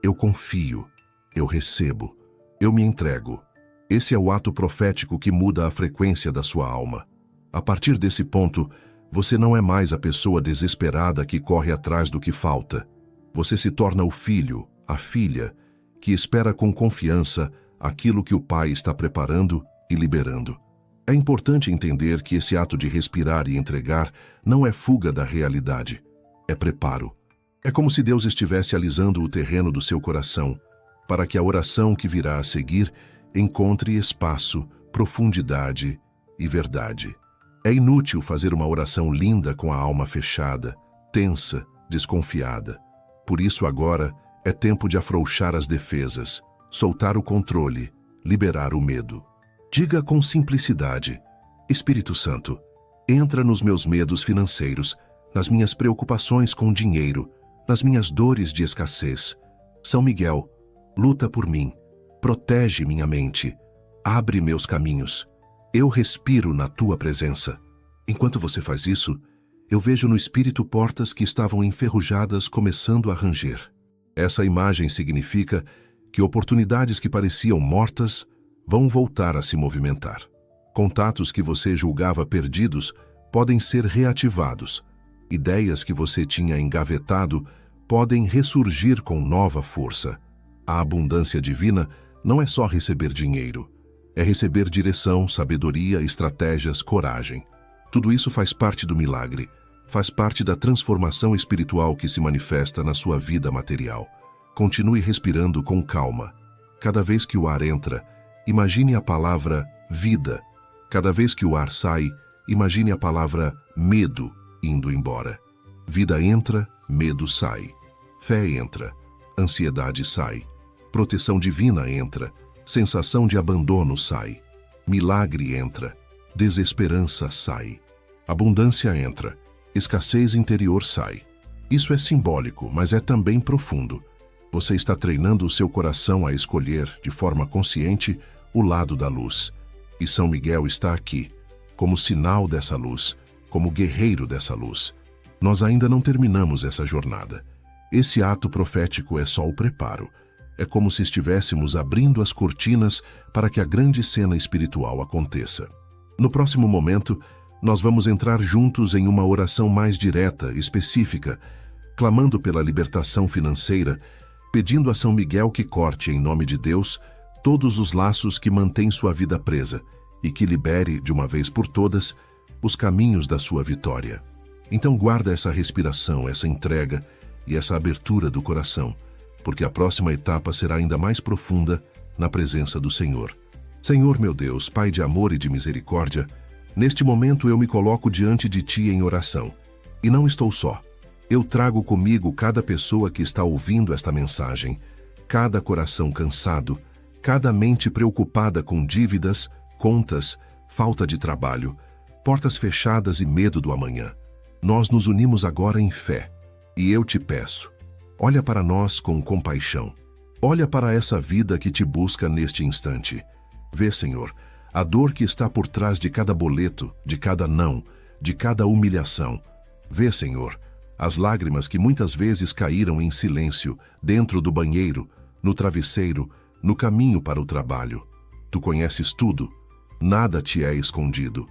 A: eu confio, eu recebo, eu me entrego. Esse é o ato profético que muda a frequência da sua alma. A partir desse ponto, você não é mais a pessoa desesperada que corre atrás do que falta. Você se torna o filho, a filha, que espera com confiança aquilo que o Pai está preparando e liberando. É importante entender que esse ato de respirar e entregar não é fuga da realidade, é preparo. É como se Deus estivesse alisando o terreno do seu coração, para que a oração que virá a seguir encontre espaço, profundidade e verdade. É inútil fazer uma oração linda com a alma fechada, tensa, desconfiada. Por isso agora é tempo de afrouxar as defesas, soltar o controle, liberar o medo. Diga com simplicidade: Espírito Santo, entra nos meus medos financeiros, nas minhas preocupações com dinheiro, nas minhas dores de escassez. São Miguel, luta por mim, protege minha mente, abre meus caminhos. Eu respiro na tua presença. Enquanto você faz isso, eu vejo no espírito portas que estavam enferrujadas começando a ranger. Essa imagem significa que oportunidades que pareciam mortas vão voltar a se movimentar. Contatos que você julgava perdidos podem ser reativados. Ideias que você tinha engavetado podem ressurgir com nova força. A abundância divina não é só receber dinheiro. É receber direção, sabedoria, estratégias, coragem. Tudo isso faz parte do milagre, faz parte da transformação espiritual que se manifesta na sua vida material. Continue respirando com calma. Cada vez que o ar entra, imagine a palavra vida. Cada vez que o ar sai, imagine a palavra medo indo embora. Vida entra, medo sai. Fé entra, ansiedade sai. Proteção divina entra, sensação de abandono sai. Milagre entra, desesperança sai. Abundância entra, escassez interior sai. Isso é simbólico, mas é também profundo. Você está treinando o seu coração a escolher, de forma consciente, o lado da luz. E São Miguel está aqui, como sinal dessa luz, como guerreiro dessa luz. Nós ainda não terminamos essa jornada. Esse ato profético é só o preparo. É como se estivéssemos abrindo as cortinas para que a grande cena espiritual aconteça. No próximo momento, nós vamos entrar juntos em uma oração mais direta, específica, clamando pela libertação financeira, pedindo a São Miguel que corte, em nome de Deus, todos os laços que mantêm sua vida presa e que libere, de uma vez por todas, os caminhos da sua vitória. Então guarda essa respiração, essa entrega e essa abertura do coração, porque a próxima etapa será ainda mais profunda na presença do Senhor. Senhor meu Deus, Pai de amor e de misericórdia, neste momento eu me coloco diante de Ti em oração. E não estou só. Eu trago comigo cada pessoa que está ouvindo esta mensagem, cada coração cansado, cada mente preocupada com dívidas, contas, falta de trabalho, portas fechadas e medo do amanhã. Nós nos unimos agora em fé. E eu te peço, olha para nós com compaixão. Olha para essa vida que te busca neste instante. Vê, Senhor, a dor que está por trás de cada boleto, de cada não, de cada humilhação. Vê, Senhor, as lágrimas que muitas vezes caíram em silêncio, dentro do banheiro, no travesseiro, no caminho para o trabalho. Tu conheces tudo, nada te é escondido.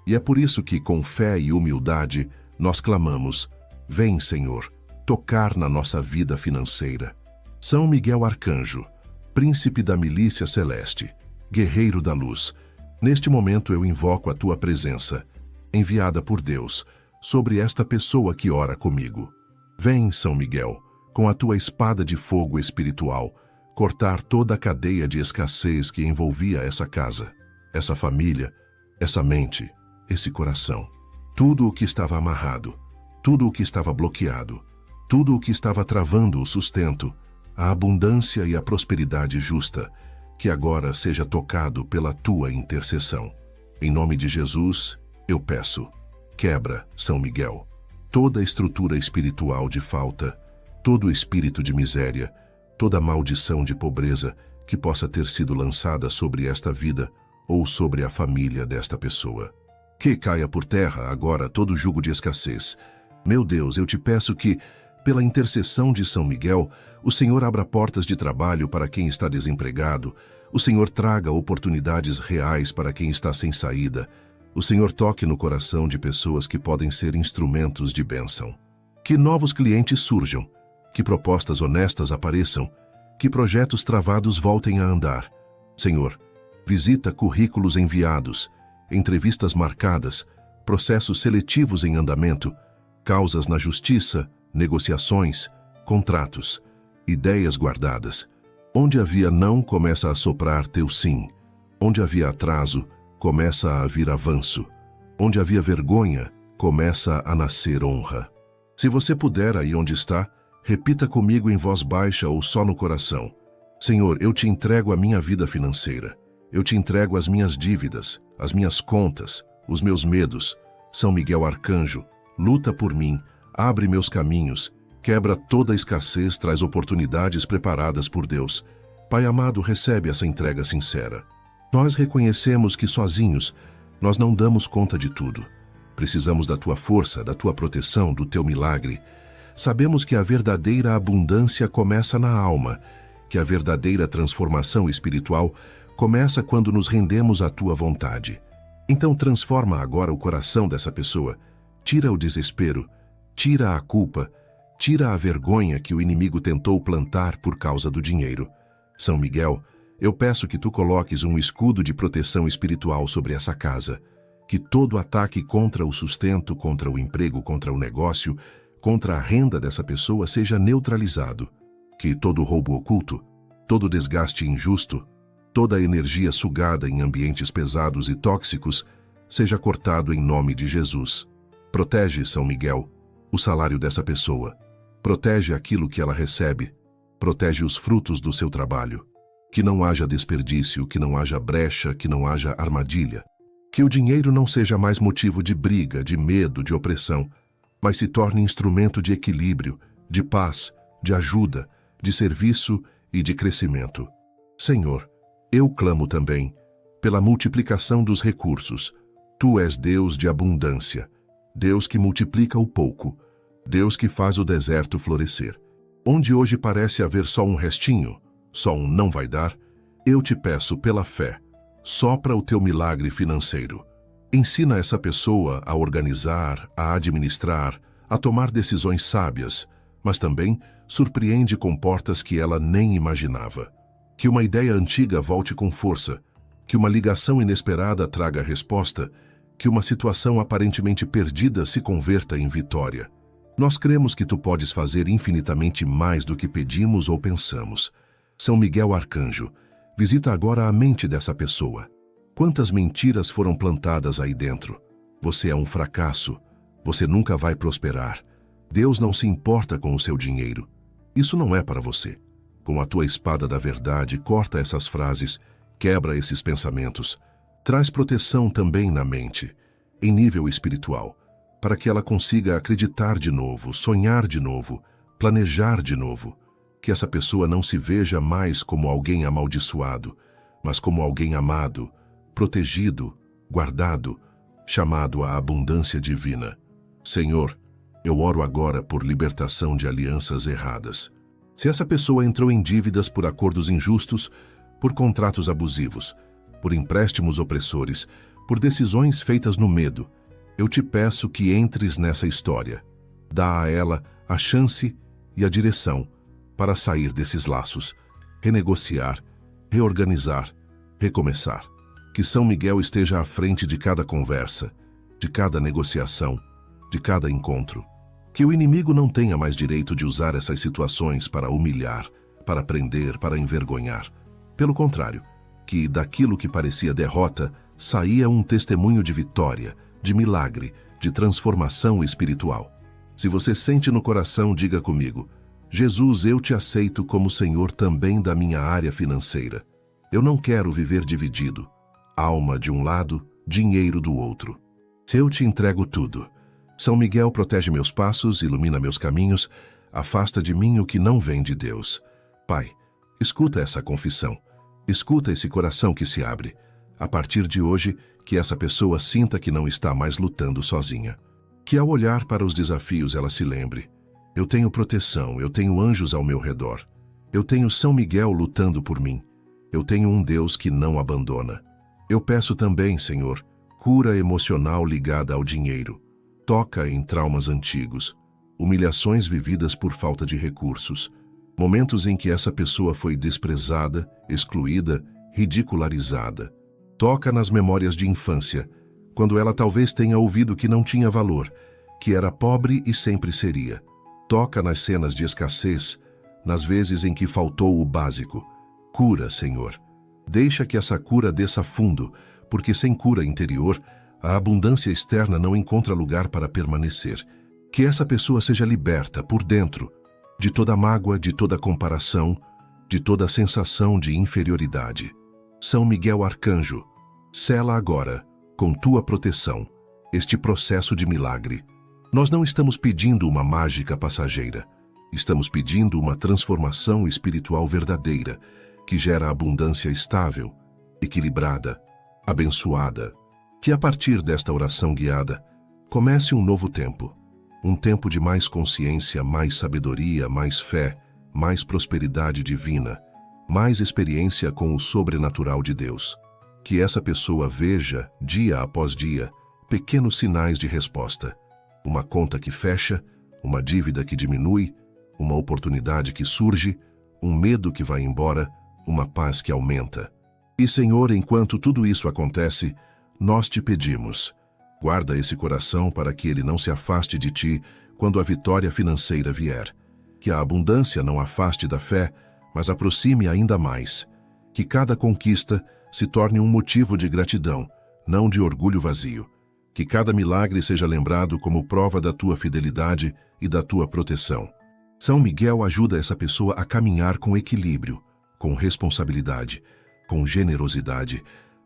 A: E é por isso que, com fé e humildade, nós clamamos, vem, Senhor, tocar na nossa vida financeira. São Miguel Arcanjo, príncipe da milícia celeste, guerreiro da luz, neste momento eu invoco a tua presença, enviada por Deus, sobre esta pessoa que ora comigo. Vem, São Miguel, com a tua espada de fogo espiritual, cortar toda a cadeia de escassez que envolvia essa casa, essa família, essa mente, esse coração. Tudo o que estava amarrado, tudo o que estava bloqueado, tudo o que estava travando o sustento, a abundância e a prosperidade justa, que agora seja tocado pela tua intercessão. Em nome de Jesus, eu peço, quebra, São Miguel, toda a estrutura espiritual de falta, todo o espírito de miséria, toda a maldição de pobreza que possa ter sido lançada sobre esta vida ou sobre a família desta pessoa. Que caia por terra agora todo o jugo de escassez. Meu Deus, eu te peço que, pela intercessão de São Miguel, o Senhor abra portas de trabalho para quem está desempregado, o Senhor traga oportunidades reais para quem está sem saída, o Senhor toque no coração de pessoas que podem ser instrumentos de bênção. Que novos clientes surjam, que propostas honestas apareçam, que projetos travados voltem a andar. Senhor, visita currículos enviados, entrevistas marcadas, processos seletivos em andamento, causas na justiça, negociações, contratos, ideias guardadas. Onde havia não, começa a soprar teu sim. Onde havia atraso, começa a vir avanço. Onde havia vergonha, começa a nascer honra. Se você puder, aí onde está, repita comigo em voz baixa ou só no coração. Senhor, eu te entrego a minha vida financeira. Eu te entrego as minhas dívidas, as minhas contas, os meus medos. São Miguel Arcanjo, luta por mim, abre meus caminhos, quebra toda a escassez, traz oportunidades preparadas por Deus. Pai amado, recebe essa entrega sincera. Nós reconhecemos que sozinhos nós não damos conta de tudo. Precisamos da tua força, da tua proteção, do teu milagre. Sabemos que a verdadeira abundância começa na alma, que a verdadeira transformação espiritual começa quando nos rendemos à tua vontade. Então transforma agora o coração dessa pessoa, tira o desespero, tira a culpa, tira a vergonha que o inimigo tentou plantar por causa do dinheiro. São Miguel, eu peço que tu coloques um escudo de proteção espiritual sobre essa casa, que todo ataque contra o sustento, contra o emprego, contra o negócio, contra a renda dessa pessoa seja neutralizado, que todo roubo oculto, todo desgaste injusto, toda a energia sugada em ambientes pesados e tóxicos seja cortado em nome de Jesus. Protege, São Miguel, o salário dessa pessoa. Protege aquilo que ela recebe. Protege os frutos do seu trabalho. Que não haja desperdício, que não haja brecha, que não haja armadilha. Que o dinheiro não seja mais motivo de briga, de medo, de opressão, mas se torne instrumento de equilíbrio, de paz, de ajuda, de serviço e de crescimento. Senhor, eu clamo também pela multiplicação dos recursos. Tu és Deus de abundância, Deus que multiplica o pouco, Deus que faz o deserto florescer. Onde hoje parece haver só um restinho, só um não vai dar, eu te peço pela fé, sopra o teu milagre financeiro. Ensina essa pessoa a organizar, a administrar, a tomar decisões sábias, mas também surpreende com portas que ela nem imaginava. Que uma ideia antiga volte com força, que uma ligação inesperada traga resposta, que uma situação aparentemente perdida se converta em vitória. Nós cremos que tu podes fazer infinitamente mais do que pedimos ou pensamos. São Miguel Arcanjo, visita agora a mente dessa pessoa. Quantas mentiras foram plantadas aí dentro? Você é um fracasso. Você nunca vai prosperar. Deus não se importa com o seu dinheiro. Isso não é para você. Com a tua espada da verdade, corta essas frases, quebra esses pensamentos. Traz proteção também na mente, em nível espiritual, para que ela consiga acreditar de novo, sonhar de novo, planejar de novo. Que essa pessoa não se veja mais como alguém amaldiçoado, mas como alguém amado, protegido, guardado, chamado à abundância divina. Senhor, eu oro agora por libertação de alianças erradas. Se essa pessoa entrou em dívidas por acordos injustos, por contratos abusivos, por empréstimos opressores, por decisões feitas no medo, eu te peço que entres nessa história. Dá a ela a chance e a direção para sair desses laços, renegociar, reorganizar, recomeçar. Que São Miguel esteja à frente de cada conversa, de cada negociação, de cada encontro. Que o inimigo não tenha mais direito de usar essas situações para humilhar, para prender, para envergonhar. Pelo contrário, que daquilo que parecia derrota, saía um testemunho de vitória, de milagre, de transformação espiritual. Se você sente no coração, diga comigo: Jesus, eu te aceito como Senhor também da minha área financeira. Eu não quero viver dividido. Alma de um lado, dinheiro do outro. Eu te entrego tudo. São Miguel protege meus passos, ilumina meus caminhos, afasta de mim o que não vem de Deus. Pai, escuta essa confissão. Escuta esse coração que se abre. A partir de hoje, que essa pessoa sinta que não está mais lutando sozinha. Que ao olhar para os desafios ela se lembre: eu tenho proteção, eu tenho anjos ao meu redor. Eu tenho São Miguel lutando por mim. Eu tenho um Deus que não abandona. Eu peço também, Senhor, cura emocional ligada ao dinheiro. Toca em traumas antigos, humilhações vividas por falta de recursos, momentos em que essa pessoa foi desprezada, excluída, ridicularizada. Toca nas memórias de infância, quando ela talvez tenha ouvido que não tinha valor, que era pobre e sempre seria. Toca nas cenas de escassez, nas vezes em que faltou o básico. Cura, Senhor. Deixa que essa cura desça fundo, porque sem cura interior, a abundância externa não encontra lugar para permanecer. Que essa pessoa seja liberta por dentro de toda mágoa, de toda comparação, de toda sensação de inferioridade. São Miguel Arcanjo, sela agora, com tua proteção, este processo de milagre. Nós não estamos pedindo uma mágica passageira. Estamos pedindo uma transformação espiritual verdadeira, que gera abundância estável, equilibrada, abençoada. Que a partir desta oração guiada, comece um novo tempo. Um tempo de mais consciência, mais sabedoria, mais fé, mais prosperidade divina, mais experiência com o sobrenatural de Deus. Que essa pessoa veja, dia após dia, pequenos sinais de resposta. Uma conta que fecha, uma dívida que diminui, uma oportunidade que surge, um medo que vai embora, uma paz que aumenta. E, Senhor, enquanto tudo isso acontece, nós te pedimos, guarda esse coração para que ele não se afaste de ti quando a vitória financeira vier. Que a abundância não afaste da fé, mas aproxime ainda mais. Que cada conquista se torne um motivo de gratidão, não de orgulho vazio. Que cada milagre seja lembrado como prova da tua fidelidade e da tua proteção. São Miguel ajuda essa pessoa a caminhar com equilíbrio, com responsabilidade, com generosidade,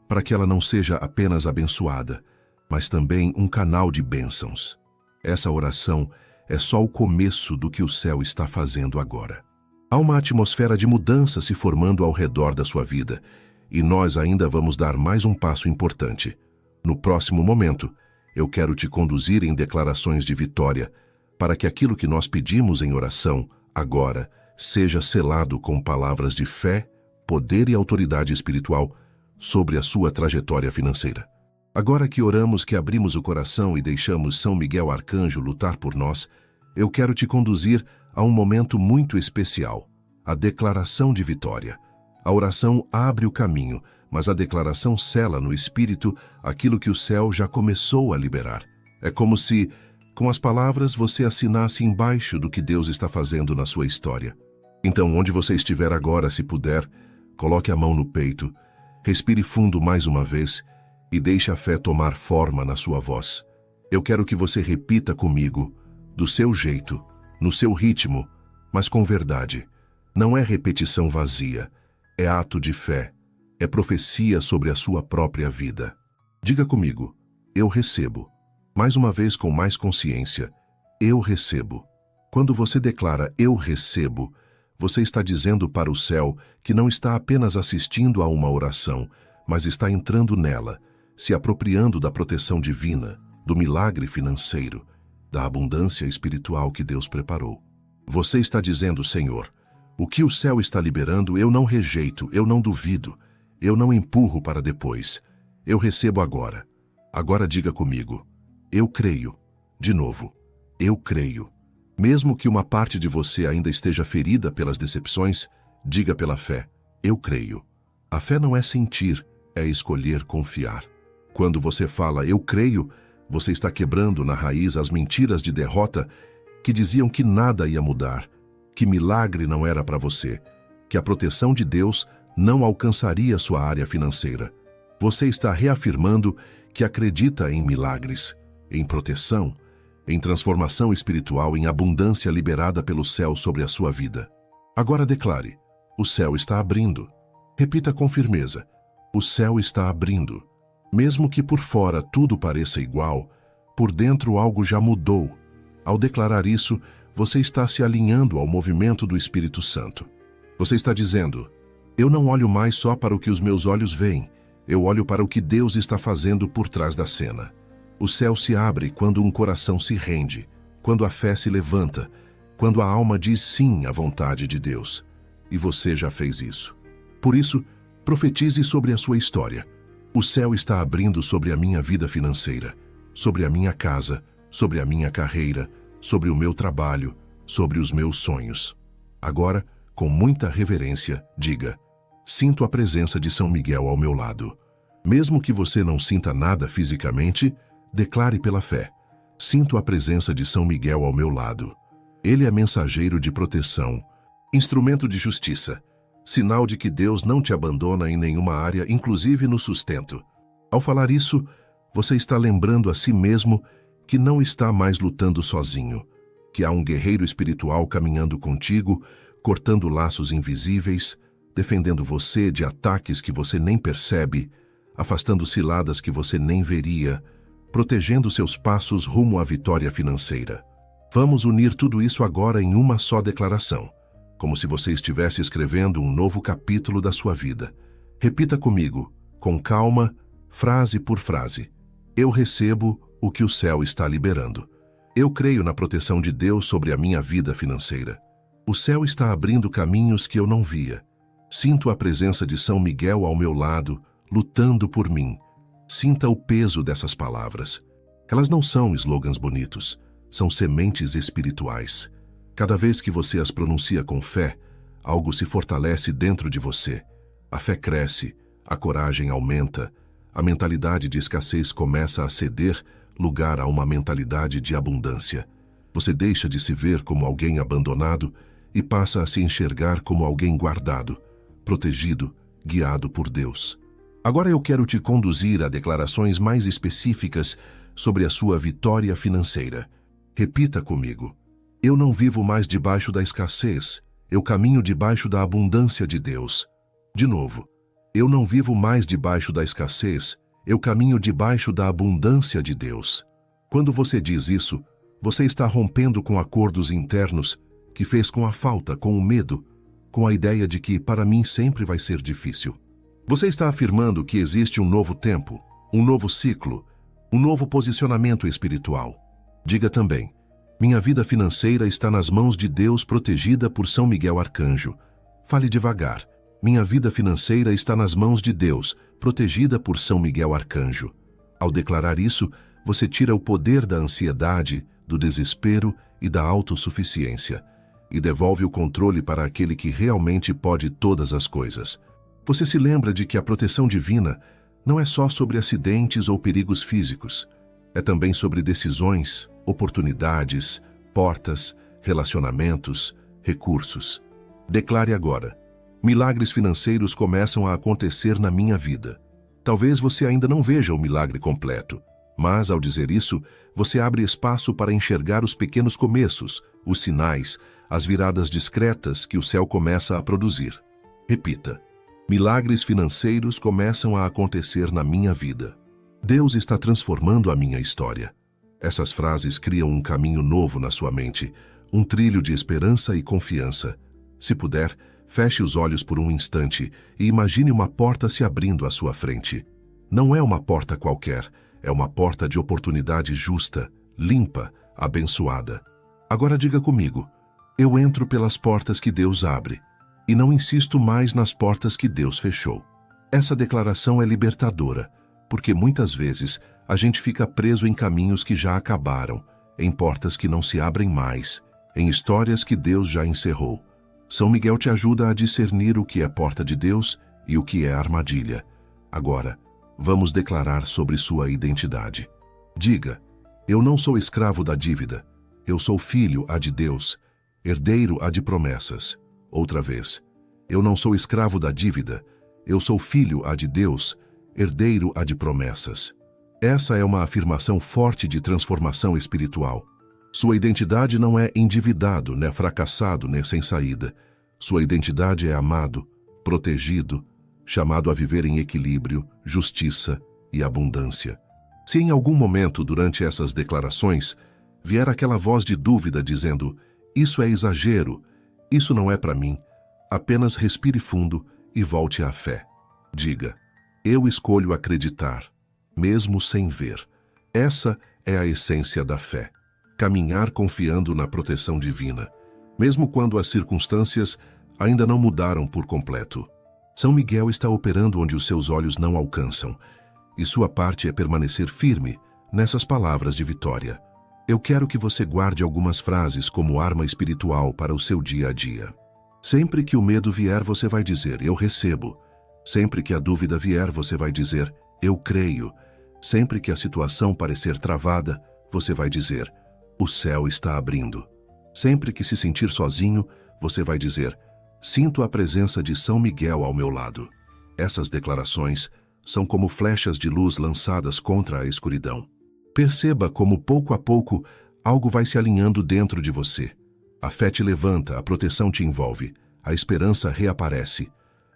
A: para que ela não seja apenas abençoada, mas também um canal de bênçãos. Essa oração é só o começo do que o céu está fazendo agora. Há uma atmosfera de mudança se formando ao redor da sua vida, e nós ainda vamos dar mais um passo importante. No próximo momento, eu quero te conduzir em declarações de vitória, para que aquilo que nós pedimos em oração, agora, seja selado com palavras de fé, poder e autoridade espiritual sobre a sua trajetória financeira. Agora que oramos, que abrimos o coração e deixamos São Miguel Arcanjo lutar por nós, eu quero te conduzir a um momento muito especial, a declaração de vitória. A oração abre o caminho, mas a declaração sela no Espírito aquilo que o céu já começou a liberar. É como se, com as palavras, você assinasse embaixo do que Deus está fazendo na sua história. Então, onde você estiver agora, se puder, coloque a mão no peito, respire fundo mais uma vez e deixe a fé tomar forma na sua voz. Eu quero que você repita comigo, do seu jeito, no seu ritmo, mas com verdade. Não é repetição vazia, é ato de fé, é profecia sobre a sua própria vida. Diga comigo, eu recebo. Mais uma vez com mais consciência, eu recebo. Quando você declara eu recebo, você está dizendo para o céu que não está apenas assistindo a uma oração, mas está entrando nela, se apropriando da proteção divina, do milagre financeiro, da abundância espiritual que Deus preparou. Você está dizendo, Senhor, o que o céu está liberando eu não rejeito, eu não duvido, eu não empurro para depois. Eu recebo agora. Agora diga comigo, eu creio. De novo, eu creio. Mesmo que uma parte de você ainda esteja ferida pelas decepções, diga pela fé, eu creio. A fé não é sentir, é escolher confiar. Quando você fala eu creio, você está quebrando na raiz as mentiras de derrota que diziam que nada ia mudar, que milagre não era para você, que a proteção de Deus não alcançaria sua área financeira. Você está reafirmando que acredita em milagres, em proteção, em transformação espiritual, em abundância liberada pelo céu sobre a sua vida. Agora declare, o céu está abrindo. Repita com firmeza, o céu está abrindo. Mesmo que por fora tudo pareça igual, por dentro algo já mudou. Ao declarar isso, você está se alinhando ao movimento do Espírito Santo. Você está dizendo, eu não olho mais só para o que os meus olhos veem, eu olho para o que Deus está fazendo por trás da cena. O céu se abre quando um coração se rende, quando a fé se levanta, quando a alma diz sim à vontade de Deus. E você já fez isso. Por isso, profetize sobre a sua história. O céu está abrindo sobre a minha vida financeira, sobre a minha casa, sobre a minha carreira, sobre o meu trabalho, sobre os meus sonhos. Agora, com muita reverência, diga, sinto a presença de São Miguel ao meu lado. Mesmo que você não sinta nada fisicamente, declare pela fé, sinto a presença de São Miguel ao meu lado. Ele é mensageiro de proteção, instrumento de justiça, sinal de que Deus não te abandona em nenhuma área, inclusive no sustento. Ao falar isso, você está lembrando a si mesmo que não está mais lutando sozinho, que há um guerreiro espiritual caminhando contigo, cortando laços invisíveis, defendendo você de ataques que você nem percebe, afastando ciladas que você nem veria, protegendo seus passos rumo à vitória financeira. Vamos unir tudo isso agora em uma só declaração, como se você estivesse escrevendo um novo capítulo da sua vida. Repita comigo, com calma, frase por frase. Eu recebo o que o céu está liberando. Eu creio na proteção de Deus sobre a minha vida financeira. O céu está abrindo caminhos que eu não via. Sinto a presença de São Miguel ao meu lado, lutando por mim. Sinta o peso dessas palavras. Elas não são slogans bonitos, são sementes espirituais. Cada vez que você as pronuncia com fé, algo se fortalece dentro de você. A fé cresce, a coragem aumenta, a mentalidade de escassez começa a ceder lugar a uma mentalidade de abundância. Você deixa de se ver como alguém abandonado e passa a se enxergar como alguém guardado, protegido, guiado por Deus. Agora eu quero te conduzir a declarações mais específicas sobre a sua vitória financeira. Repita comigo. Eu não vivo mais debaixo da escassez, eu caminho debaixo da abundância de Deus. De novo, eu não vivo mais debaixo da escassez, eu caminho debaixo da abundância de Deus. Quando você diz isso, você está rompendo com acordos internos que fez com a falta, com o medo, com a ideia de que para mim sempre vai ser difícil. Você está afirmando que existe um novo tempo, um novo ciclo, um novo posicionamento espiritual. Diga também, Minha vida financeira está nas mãos de Deus, protegida por São Miguel Arcanjo. Fale devagar. Minha vida financeira está nas mãos de Deus, protegida por São Miguel Arcanjo. Ao declarar isso, você tira o poder da ansiedade, do desespero e da autossuficiência, e devolve o controle para aquele que realmente pode todas as coisas. Você se lembra de que a proteção divina não é só sobre acidentes ou perigos físicos. É também sobre decisões, oportunidades, portas, relacionamentos, recursos. Declare agora: milagres financeiros começam a acontecer na minha vida. Talvez você ainda não veja o milagre completo, mas ao dizer isso, você abre espaço para enxergar os pequenos começos, os sinais, as viradas discretas que o céu começa a produzir. Repita: milagres financeiros começam a acontecer na minha vida. Deus está transformando a minha história. Essas frases criam um caminho novo na sua mente, um trilho de esperança e confiança. Se puder, feche os olhos por um instante e imagine uma porta se abrindo à sua frente. Não é uma porta qualquer, é uma porta de oportunidade justa, limpa, abençoada. Agora diga comigo: eu entro pelas portas que Deus abre e não insisto mais nas portas que Deus fechou. Essa declaração é libertadora, porque muitas vezes a gente fica preso em caminhos que já acabaram, em portas que não se abrem mais, em histórias que Deus já encerrou. São Miguel te ajuda a discernir o que é porta de Deus e o que é armadilha. Agora, vamos declarar sobre sua identidade. Diga: eu não sou escravo da dívida, eu sou filho de Deus, herdeiro de promessas. Outra vez: eu não sou escravo da dívida, eu sou filho de Deus, herdeiro de promessas. Essa é uma afirmação forte de transformação espiritual. Sua identidade não é endividado, nem fracassado, nem sem saída. Sua identidade é amado, protegido, chamado a viver em equilíbrio, justiça e abundância. Se em algum momento durante essas declarações vier aquela voz de dúvida dizendo: isso é exagero, isso não é para mim, apenas respire fundo e volte à fé. Diga: eu escolho acreditar, mesmo sem ver. Essa é a essência da fé. Caminhar confiando na proteção divina, mesmo quando as circunstâncias ainda não mudaram por completo. São Miguel está operando onde os seus olhos não alcançam, e sua parte é permanecer firme nessas palavras de vitória. Eu quero que você guarde algumas frases como arma espiritual para o seu dia a dia. Sempre que o medo vier, você vai dizer: eu recebo. Sempre que a dúvida vier, você vai dizer: eu creio. Sempre que a situação parecer travada, você vai dizer: o céu está abrindo. Sempre que se sentir sozinho, você vai dizer: sinto a presença de São Miguel ao meu lado. Essas declarações são como flechas de luz lançadas contra a escuridão. Perceba como, pouco a pouco, algo vai se alinhando dentro de você. A fé te levanta, a proteção te envolve, a esperança reaparece.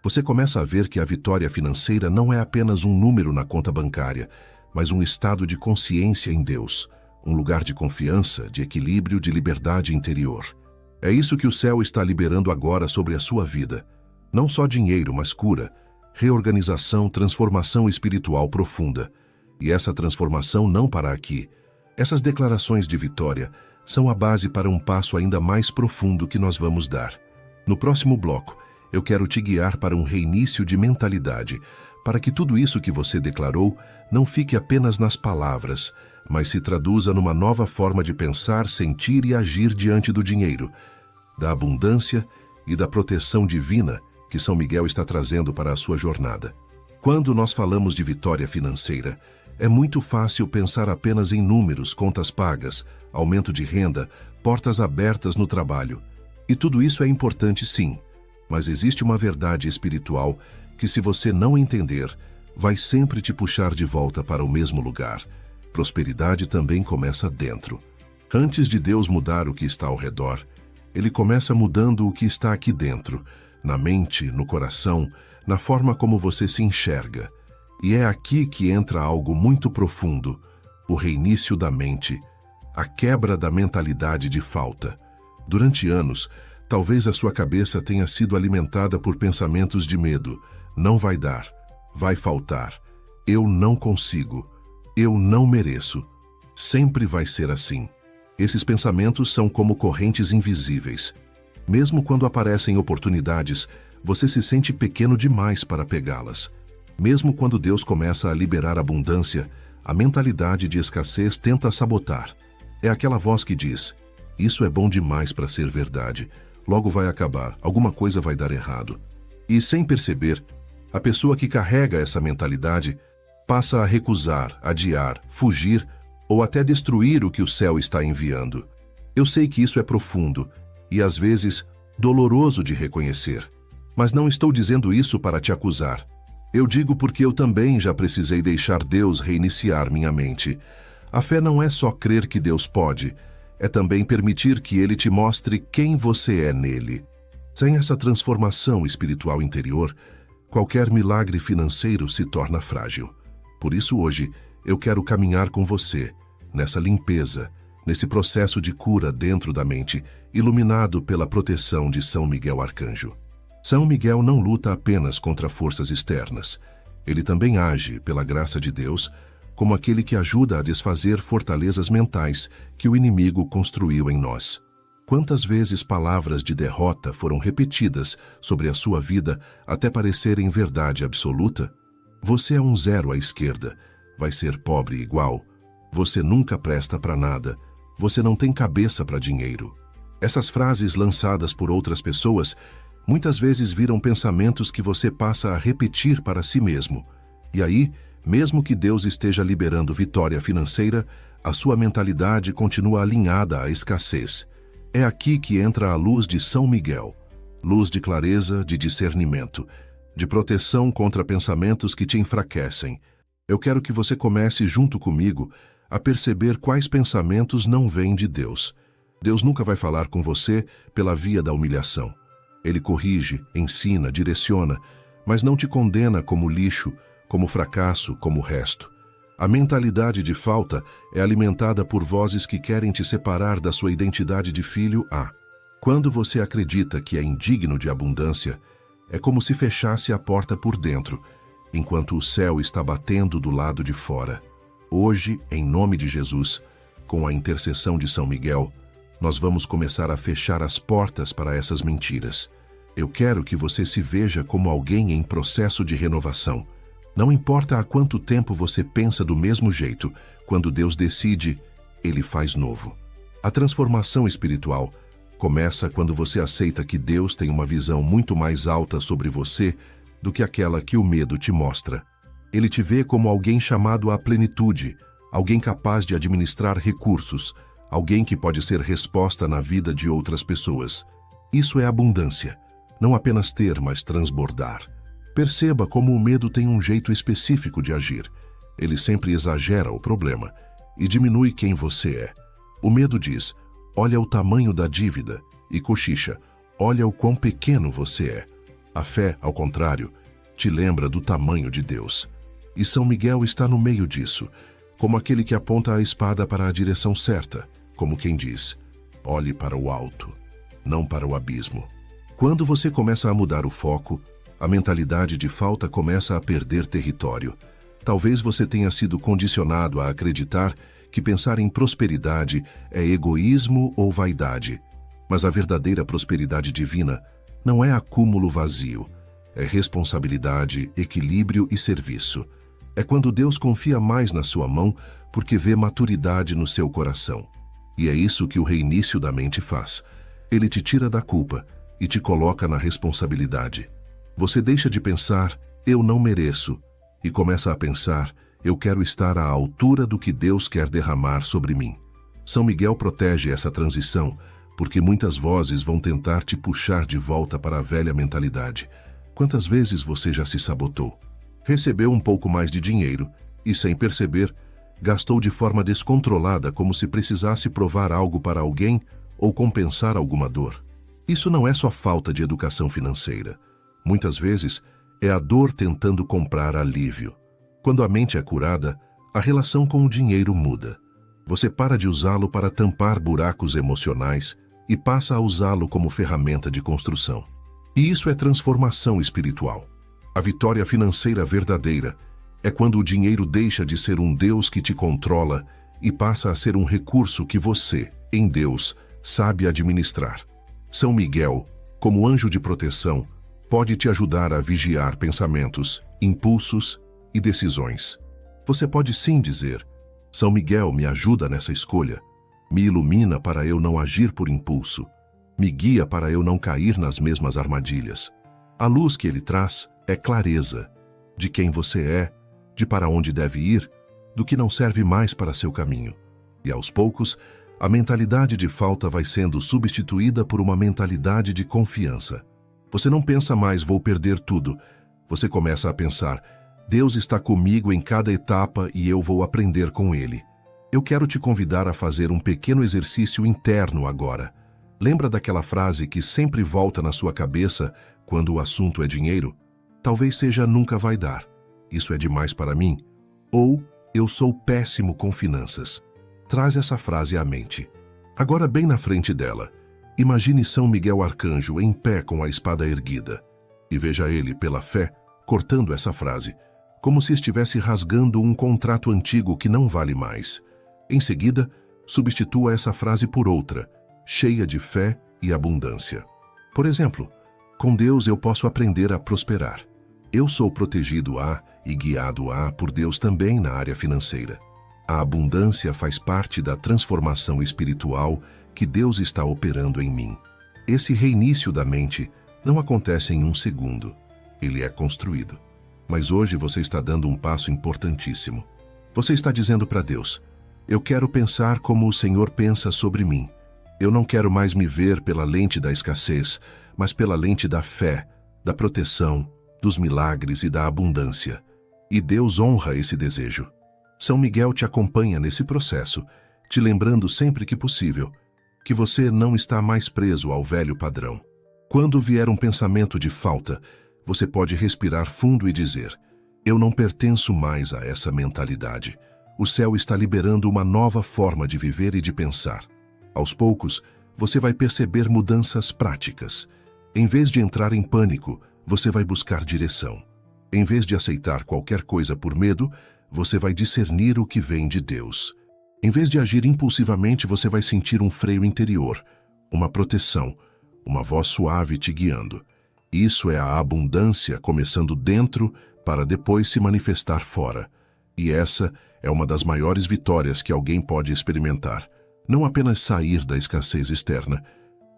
A: Você começa a ver que a vitória financeira não é apenas um número na conta bancária, mas um estado de consciência em Deus, um lugar de confiança, de equilíbrio, de liberdade interior. É isso que o céu está liberando agora sobre a sua vida. Não só dinheiro, mas cura, reorganização, transformação espiritual profunda. E essa transformação não para aqui. Essas declarações de vitória são a base para um passo ainda mais profundo que nós vamos dar. No próximo bloco, eu quero te guiar para um reinício de mentalidade, para que tudo isso que você declarou não fique apenas nas palavras, mas se traduza numa nova forma de pensar, sentir e agir diante do dinheiro, da abundância e da proteção divina que São Miguel está trazendo para a sua jornada. Quando nós falamos de vitória financeira, é muito fácil pensar apenas em números, contas pagas, aumento de renda, portas abertas no trabalho. E tudo isso é importante, sim, mas existe uma verdade espiritual que, se você não entender, vai sempre te puxar de volta para o mesmo lugar. Prosperidade também começa dentro. Antes de Deus mudar o que está ao redor, Ele começa mudando o que está aqui dentro, na mente, no coração, na forma como você se enxerga. E é aqui que entra algo muito profundo, o reinício da mente, a quebra da mentalidade de falta. Durante anos, talvez a sua cabeça tenha sido alimentada por pensamentos de medo. Não vai dar, vai faltar, eu não consigo, eu não mereço. Sempre vai ser assim. Esses pensamentos são como correntes invisíveis. Mesmo quando aparecem oportunidades, você se sente pequeno demais para pegá-las. Mesmo quando Deus começa a liberar abundância, a mentalidade de escassez tenta sabotar. É aquela voz que diz: isso é bom demais para ser verdade. Logo vai acabar, alguma coisa vai dar errado. E sem perceber, a pessoa que carrega essa mentalidade passa a recusar, adiar, fugir ou até destruir o que o céu está enviando. Eu sei que isso é profundo e, às vezes, doloroso de reconhecer. Mas não estou dizendo isso para te acusar. Eu digo porque eu também já precisei deixar Deus reiniciar minha mente. A fé não é só crer que Deus pode, é também permitir que Ele te mostre quem você é nele. Sem essa transformação espiritual interior, qualquer milagre financeiro se torna frágil. Por isso hoje, eu quero caminhar com você, nessa limpeza, nesse processo de cura dentro da mente, iluminado pela proteção de São Miguel Arcanjo. São Miguel não luta apenas contra forças externas. Ele também age, pela graça de Deus, como aquele que ajuda a desfazer fortalezas mentais que o inimigo construiu em nós. Quantas vezes palavras de derrota foram repetidas sobre a sua vida até parecerem verdade absoluta? Você é um zero à esquerda, vai ser pobre igual. Você nunca presta para nada, você não tem cabeça para dinheiro. Essas frases lançadas por outras pessoas muitas vezes viram pensamentos que você passa a repetir para si mesmo. E aí, mesmo que Deus esteja liberando vitória financeira, a sua mentalidade continua alinhada à escassez. É aqui que entra a luz de São Miguel, luz de clareza, de discernimento, de proteção contra pensamentos que te enfraquecem. Eu quero que você comece junto comigo a perceber quais pensamentos não vêm de Deus. Deus nunca vai falar com você pela via da humilhação. Ele corrige, ensina, direciona, mas não te condena como lixo, como fracasso, como resto. A mentalidade de falta é alimentada por vozes que querem te separar da sua identidade de filho A. Quando você acredita que é indigno de abundância, é como se fechasse a porta por dentro, enquanto o céu está batendo do lado de fora. Hoje, em nome de Jesus, com a intercessão de São Miguel, nós vamos começar a fechar as portas para essas mentiras. Eu quero que você se veja como alguém em processo de renovação. Não importa há quanto tempo você pensa do mesmo jeito, quando Deus decide, Ele faz novo. A transformação espiritual começa quando você aceita que Deus tem uma visão muito mais alta sobre você do que aquela que o medo te mostra. Ele te vê como alguém chamado à plenitude, alguém capaz de administrar recursos, alguém que pode ser resposta na vida de outras pessoas. Isso é abundância. Não apenas ter, mas transbordar. Perceba como o medo tem um jeito específico de agir. Ele sempre exagera o problema e diminui quem você é. O medo diz: olha o tamanho da dívida, e cochicha: olha o quão pequeno você é. A fé, ao contrário, te lembra do tamanho de Deus. E São Miguel está no meio disso, como aquele que aponta a espada para a direção certa, como quem diz: olhe para o alto, não para o abismo. Quando você começa a mudar o foco, a mentalidade de falta começa a perder território. Talvez você tenha sido condicionado a acreditar que pensar em prosperidade é egoísmo ou vaidade. Mas a verdadeira prosperidade divina não é acúmulo vazio. É responsabilidade, equilíbrio e serviço. É quando Deus confia mais na sua mão porque vê maturidade no seu coração. E é isso que o reinício da mente faz. Ele te tira da culpa e te coloca na responsabilidade. Você deixa de pensar, eu não mereço, e começa a pensar, eu quero estar à altura do que Deus quer derramar sobre mim. São Miguel protege essa transição, porque muitas vozes vão tentar te puxar de volta para a velha mentalidade. Quantas vezes você já se sabotou? Recebeu um pouco mais de dinheiro e, sem perceber, gastou de forma descontrolada como se precisasse provar algo para alguém ou compensar alguma dor. Isso não é só falta de educação financeira. Muitas vezes, é a dor tentando comprar alívio. Quando a mente é curada, a relação com o dinheiro muda. Você para de usá-lo para tampar buracos emocionais e passa a usá-lo como ferramenta de construção. E isso é transformação espiritual. A vitória financeira verdadeira é quando o dinheiro deixa de ser um Deus que te controla e passa a ser um recurso que você, em Deus, sabe administrar. São Miguel, como anjo de proteção, pode te ajudar a vigiar pensamentos, impulsos e decisões. Você pode sim dizer: São Miguel me ajuda nessa escolha, me ilumina para eu não agir por impulso, me guia para eu não cair nas mesmas armadilhas. A luz que ele traz é clareza de quem você é, de para onde deve ir, do que não serve mais para seu caminho. E aos poucos, a mentalidade de falta vai sendo substituída por uma mentalidade de confiança. Você não pensa mais, vou perder tudo. Você começa a pensar: Deus está comigo em cada etapa e eu vou aprender com Ele. Eu quero te convidar a fazer um pequeno exercício interno agora. Lembra daquela frase que sempre volta na sua cabeça quando o assunto é dinheiro? Talvez seja nunca vai dar. Isso é demais para mim. Ou eu sou péssimo com finanças. Traz essa frase à mente. Agora, bem na frente dela, imagine São Miguel Arcanjo em pé com a espada erguida. E veja ele, pela fé, cortando essa frase, como se estivesse rasgando um contrato antigo que não vale mais. Em seguida, substitua essa frase por outra, cheia de fé e abundância. Por exemplo, com Deus eu posso aprender a prosperar. Eu sou protegido e guiado por Deus também na área financeira. A abundância faz parte da transformação espiritual que Deus está operando em mim. Esse reinício da mente não acontece em um segundo. Ele é construído. Mas hoje você está dando um passo importantíssimo. Você está dizendo para Deus: eu quero pensar como o Senhor pensa sobre mim. Eu não quero mais me ver pela lente da escassez, mas pela lente da fé, da proteção, dos milagres e da abundância. E Deus honra esse desejo. São Miguel te acompanha nesse processo, te lembrando sempre que possível que você não está mais preso ao velho padrão. Quando vier um pensamento de falta, você pode respirar fundo e dizer: eu não pertenço mais a essa mentalidade. O céu está liberando uma nova forma de viver e de pensar. Aos poucos, você vai perceber mudanças práticas. Em vez de entrar em pânico, você vai buscar direção. Em vez de aceitar qualquer coisa por medo, você vai discernir o que vem de Deus. Em vez de agir impulsivamente, você vai sentir um freio interior, uma proteção, uma voz suave te guiando. Isso é a abundância começando dentro para depois se manifestar fora. E essa é uma das maiores vitórias que alguém pode experimentar. Não apenas sair da escassez externa,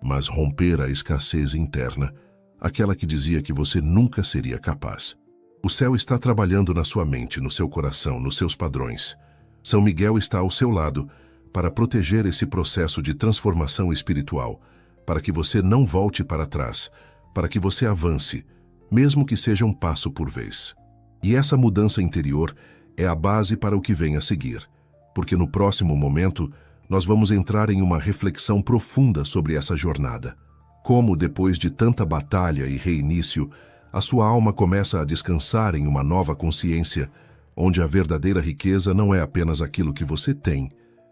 A: mas romper a escassez interna, aquela que dizia que você nunca seria capaz. O céu está trabalhando na sua mente, no seu coração, nos seus padrões. São Miguel está ao seu lado para proteger esse processo de transformação espiritual, para que você não volte para trás, para que você avance, mesmo que seja um passo por vez. E essa mudança interior é a base para o que vem a seguir, porque no próximo momento nós vamos entrar em uma reflexão profunda sobre essa jornada. Como, depois de tanta batalha e reinício, a sua alma começa a descansar em uma nova consciência, onde a verdadeira riqueza não é apenas aquilo que você tem,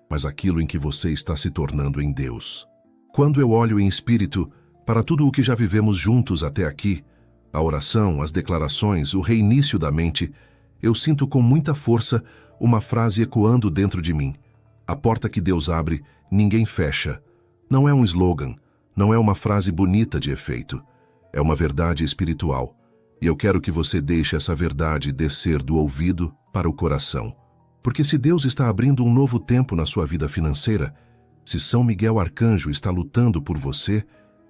A: mas aquilo em que você está se tornando em Deus. Quando eu olho em espírito para tudo o que já vivemos juntos até aqui, a oração, as declarações, o reinício da mente, eu sinto com muita força uma frase ecoando dentro de mim: a porta que Deus abre, ninguém fecha. Não é um slogan, não é uma frase bonita de efeito. É uma verdade espiritual. E eu quero que você deixe essa verdade descer do ouvido para o coração. Porque se Deus está abrindo um novo tempo na sua vida financeira, se São Miguel Arcanjo está lutando por você,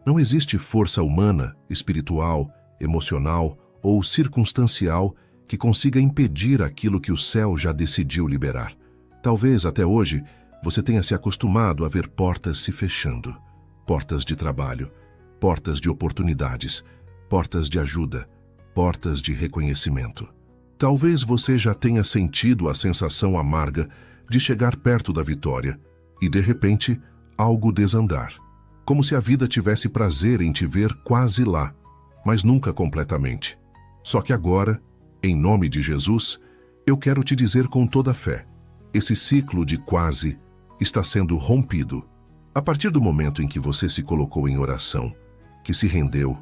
A: não existe força humana, espiritual, emocional ou circunstancial que consiga impedir aquilo que o céu já decidiu liberar. Talvez até hoje você tenha se acostumado a ver portas se fechando. Portas de trabalho, portas de oportunidades, portas de ajuda, portas de reconhecimento. Talvez você já tenha sentido a sensação amarga de chegar perto da vitória e, de repente, algo desandar. Como se a vida tivesse prazer em te ver quase lá, mas nunca completamente. Só que agora, em nome de Jesus, eu quero te dizer com toda a fé: esse ciclo de quase está sendo rompido. A partir do momento em que você se colocou em oração, que se rendeu,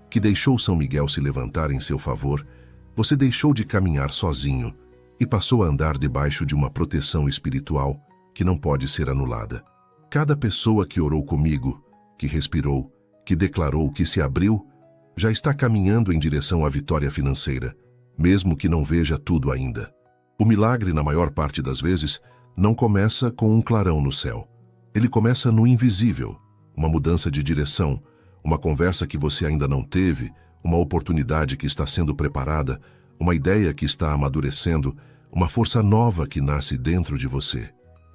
A: que deixou São Miguel se levantar em seu favor, você deixou de caminhar sozinho e passou a andar debaixo de uma proteção espiritual que não pode ser anulada. Cada pessoa que orou comigo, que respirou, que declarou, que se abriu, já está caminhando em direção à vitória financeira, mesmo que não veja tudo ainda. O milagre, na maior parte das vezes, não começa com um clarão no céu. Ele começa no invisível, uma mudança de direção, uma conversa que você ainda não teve, uma oportunidade que está sendo preparada, uma ideia que está amadurecendo, uma força nova que nasce dentro de você.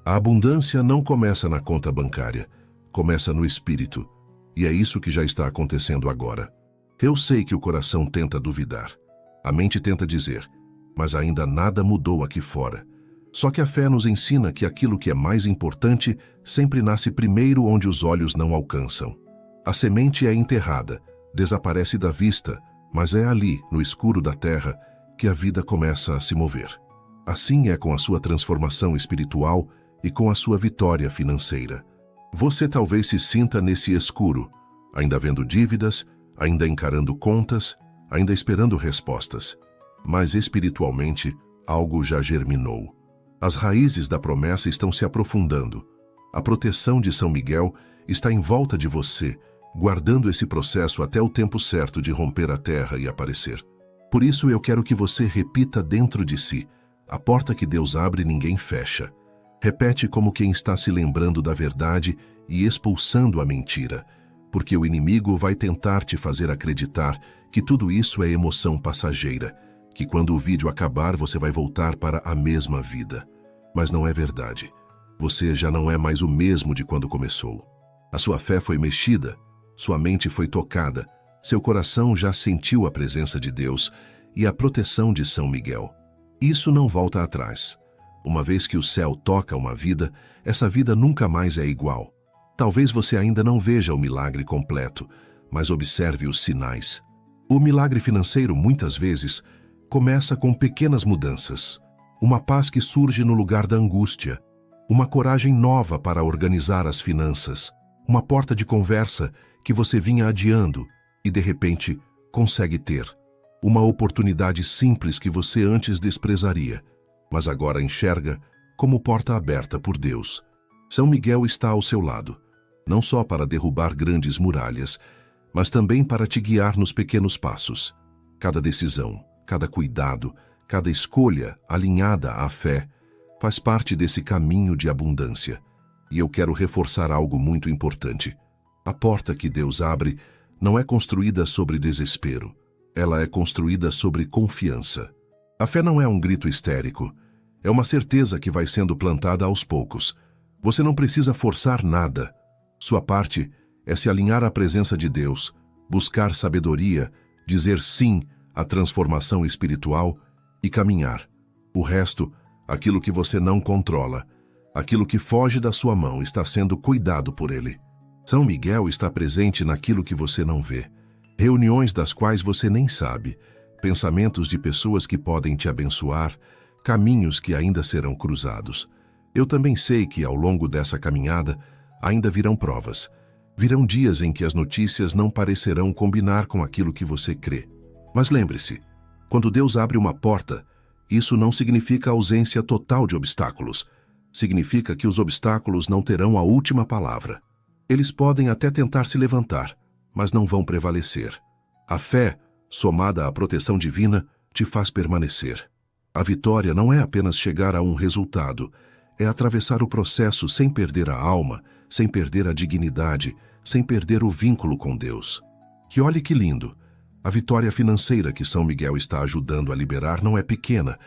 A: A abundância não começa na conta bancária, começa no espírito, e é isso que já está acontecendo agora. Eu sei que o coração tenta duvidar, a mente tenta dizer, mas ainda nada mudou aqui fora. Só que a fé nos ensina que aquilo que é mais importante sempre nasce primeiro onde os olhos não alcançam. A semente é enterrada, desaparece da vista, mas é ali, no escuro da terra, que a vida começa a se mover. Assim é com a sua transformação espiritual e com a sua vitória financeira. Você talvez se sinta nesse escuro, ainda vendo dívidas, ainda encarando contas, ainda esperando respostas. Mas espiritualmente, algo já germinou. As raízes da promessa estão se aprofundando. A proteção de São Miguel está em volta de você, guardando esse processo até o tempo certo de romper a terra e aparecer. Por isso eu quero que você repita dentro de si: a porta que Deus abre ninguém fecha. Repete como quem está se lembrando da verdade e expulsando a mentira, porque o inimigo vai tentar te fazer acreditar que tudo isso é emoção passageira, que quando o vídeo acabar você vai voltar para a mesma vida. Mas não é verdade. Você já não é mais o mesmo de quando começou. A sua fé foi mexida, sua mente foi tocada, seu coração já sentiu a presença de Deus e a proteção de São Miguel. Isso não volta atrás. Uma vez que o céu toca uma vida, essa vida nunca mais é igual. Talvez você ainda não veja o milagre completo, mas observe os sinais. O milagre financeiro, muitas vezes, começa com pequenas mudanças. Uma paz que surge no lugar da angústia, uma coragem nova para organizar as finanças, uma porta de conversa que você vinha adiando e, de repente, consegue ter. Uma oportunidade simples que você antes desprezaria, mas agora enxerga como porta aberta por Deus. São Miguel está ao seu lado, não só para derrubar grandes muralhas, mas também para te guiar nos pequenos passos. Cada decisão, cada cuidado, cada escolha alinhada à fé faz parte desse caminho de abundância. E eu quero reforçar algo muito importante. A porta que Deus abre não é construída sobre desespero. Ela é construída sobre confiança. A fé não é um grito histérico. É uma certeza que vai sendo plantada aos poucos. Você não precisa forçar nada. Sua parte é se alinhar à presença de Deus, buscar sabedoria, dizer sim à transformação espiritual e caminhar. O resto, aquilo que você não controla, aquilo que foge da sua mão, está sendo cuidado por Ele. São Miguel está presente naquilo que você não vê. Reuniões das quais você nem sabe, pensamentos de pessoas que podem te abençoar, caminhos que ainda serão cruzados. Eu também sei que ao longo dessa caminhada ainda virão provas. Virão dias em que as notícias não parecerão combinar com aquilo que você crê. Mas lembre-se, quando Deus abre uma porta, isso não significa ausência total de obstáculos. Significa que os obstáculos não terão a última palavra. Eles podem até tentar se levantar, mas não vão prevalecer. A fé, somada à proteção divina, te faz permanecer. A vitória não é apenas chegar a um resultado, é atravessar o processo sem perder a alma, sem perder a dignidade, sem perder o vínculo com Deus. E olhe que lindo! A vitória financeira que São Miguel está ajudando a liberar não é pequena,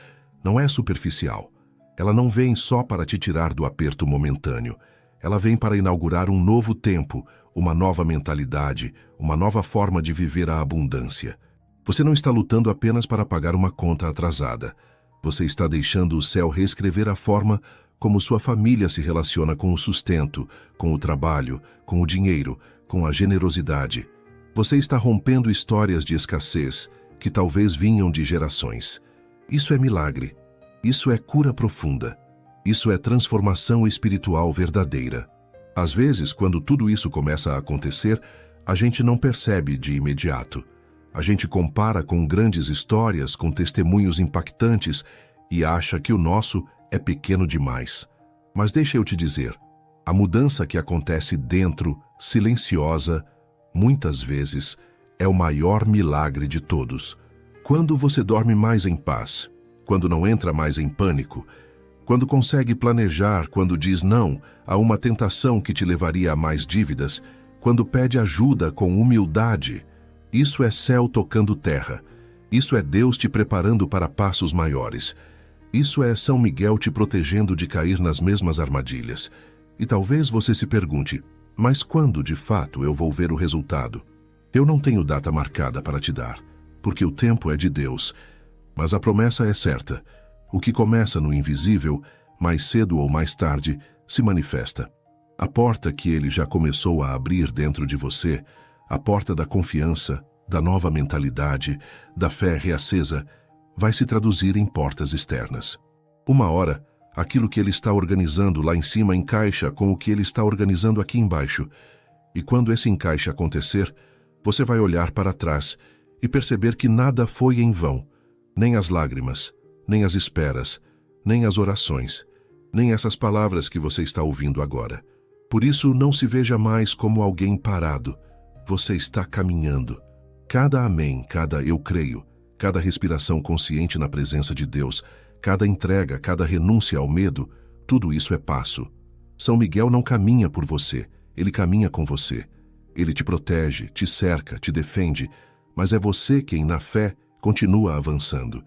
A: não é superficial. Ela não vem só para te tirar do aperto momentâneo. Ela vem para inaugurar um novo tempo, uma nova mentalidade, uma nova forma de viver a abundância. Você não está lutando apenas para pagar uma conta atrasada. Você está deixando o céu reescrever a forma como sua família se relaciona com o sustento, com o trabalho, com o dinheiro, com a generosidade. Você está rompendo histórias de escassez que talvez vinham de gerações. Isso é milagre. Isso é cura profunda. Isso é transformação espiritual verdadeira. Às vezes, quando tudo isso começa a acontecer, a gente não percebe de imediato. A gente compara com grandes histórias, com testemunhos impactantes e acha que o nosso é pequeno demais. Mas deixa eu te dizer, A mudança que acontece dentro, silenciosa, muitas vezes, é o maior milagre de todos. Quando você dorme mais em paz, quando não entra mais em pânico, quando consegue planejar, quando diz não a uma tentação que te levaria a mais dívidas, quando pede ajuda com humildade, isso é céu tocando terra. Isso é Deus te preparando para passos maiores. Isso é São Miguel te protegendo de cair nas mesmas armadilhas. E talvez você se pergunte, mas quando de fato eu vou ver o resultado? Eu não tenho data marcada para te dar, porque o tempo é de Deus. Mas a promessa é certa. O que começa no invisível, mais cedo ou mais tarde, se manifesta. A porta que Ele já começou a abrir dentro de você, a porta da confiança, da nova mentalidade, da fé reacesa, vai se traduzir em portas externas. Uma hora, aquilo que Ele está organizando lá em cima encaixa com o que Ele está organizando aqui embaixo. E quando esse encaixe acontecer, você vai olhar para trás e perceber que nada foi em vão, nem as lágrimas, nem as esperas, nem as orações, nem essas palavras que você está ouvindo agora. Por isso, não se veja mais como alguém parado. Você está caminhando. Cada amém, cada eu creio, cada respiração consciente na presença de Deus, cada entrega, cada renúncia ao medo, tudo isso é passo. São Miguel não caminha por você, ele caminha com você. Ele te protege, te cerca, te defende, mas é você quem, na fé, continua avançando.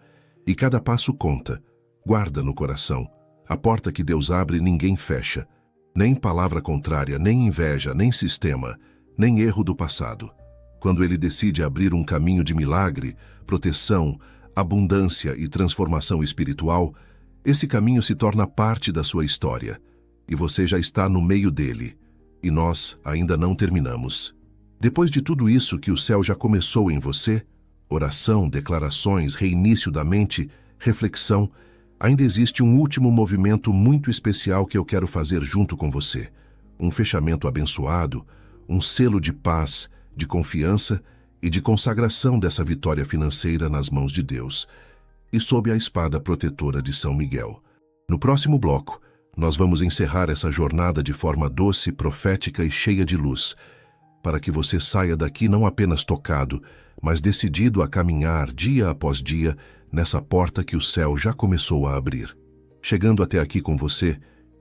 A: E cada passo conta. Guarda no coração. A porta que Deus abre ninguém fecha. Nem palavra contrária, nem inveja, nem sistema, nem erro do passado. Quando Ele decide abrir um caminho de milagre, proteção, abundância e transformação espiritual, esse caminho se torna parte da sua história. E você já está no meio dele. E nós ainda não terminamos. Depois de tudo isso que o céu já começou em você, oração, declarações, reinício da mente, reflexão, ainda existe um último movimento muito especial que eu quero fazer junto com você. Um fechamento abençoado, um selo de paz, de confiança e de consagração dessa vitória financeira nas mãos de Deus e sob a espada protetora de São Miguel. No próximo bloco, nós vamos encerrar essa jornada de forma doce, profética e cheia de luz, para que você saia daqui não apenas tocado, mas decidido a caminhar dia após dia nessa porta que o céu já começou a abrir. Chegando até aqui com você,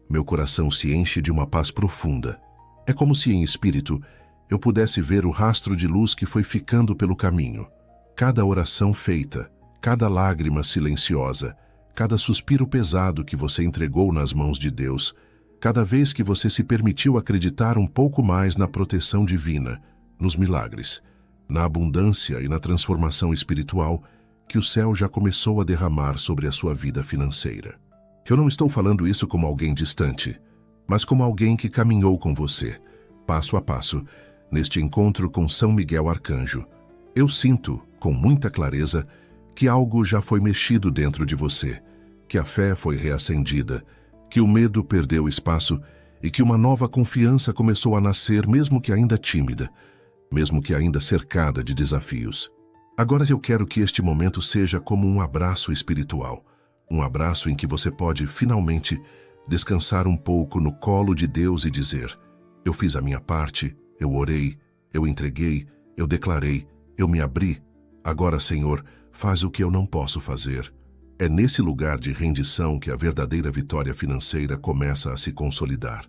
A: meu coração se enche de uma paz profunda. É como se em espírito eu pudesse ver o rastro de luz que foi ficando pelo caminho. Cada oração feita, cada lágrima silenciosa, cada suspiro pesado que você entregou nas mãos de Deus, cada vez que você se permitiu acreditar um pouco mais na proteção divina, nos milagres, na abundância e na transformação espiritual que o céu já começou a derramar sobre a sua vida financeira. Eu não estou falando isso como alguém distante, mas como alguém que caminhou com você, passo a passo, neste encontro com São Miguel Arcanjo. Eu sinto, com muita clareza, que algo já foi mexido dentro de você, que a fé foi reacendida, que o medo perdeu espaço e que uma nova confiança começou a nascer, mesmo que ainda tímida, mesmo que ainda cercada de desafios. Agora eu quero que este momento seja como um abraço espiritual, um abraço em que você pode, finalmente, descansar um pouco no colo de Deus e dizer: eu fiz a minha parte, eu orei, eu entreguei, eu declarei, eu me abri. Agora, Senhor, faz o que eu não posso fazer. É nesse lugar de rendição que a verdadeira vitória financeira começa a se consolidar.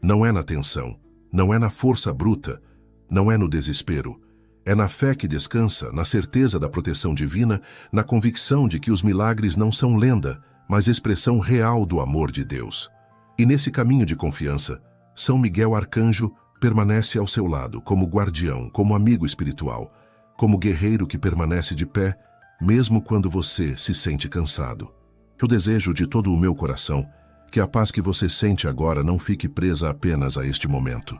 A: Não é na tensão, não é na força bruta, não é no desespero. É na fé que descansa, na certeza da proteção divina, na convicção de que os milagres não são lenda, mas expressão real do amor de Deus. E nesse caminho de confiança, São Miguel Arcanjo permanece ao seu lado como guardião, como amigo espiritual, como guerreiro que permanece de pé, mesmo quando você se sente cansado. Eu desejo de todo o meu coração que a paz que você sente agora não fique presa apenas a este momento,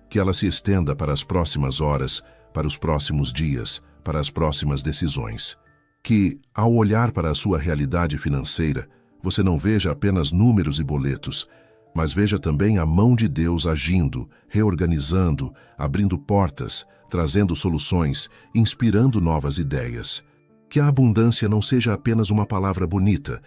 A: que ela se estenda para as próximas horas, para os próximos dias, para as próximas decisões. Que, ao olhar para a sua realidade financeira, você não veja apenas números e boletos, mas veja também a mão de Deus agindo, reorganizando, abrindo portas, trazendo soluções, inspirando novas ideias. Que a abundância não seja apenas uma palavra bonita,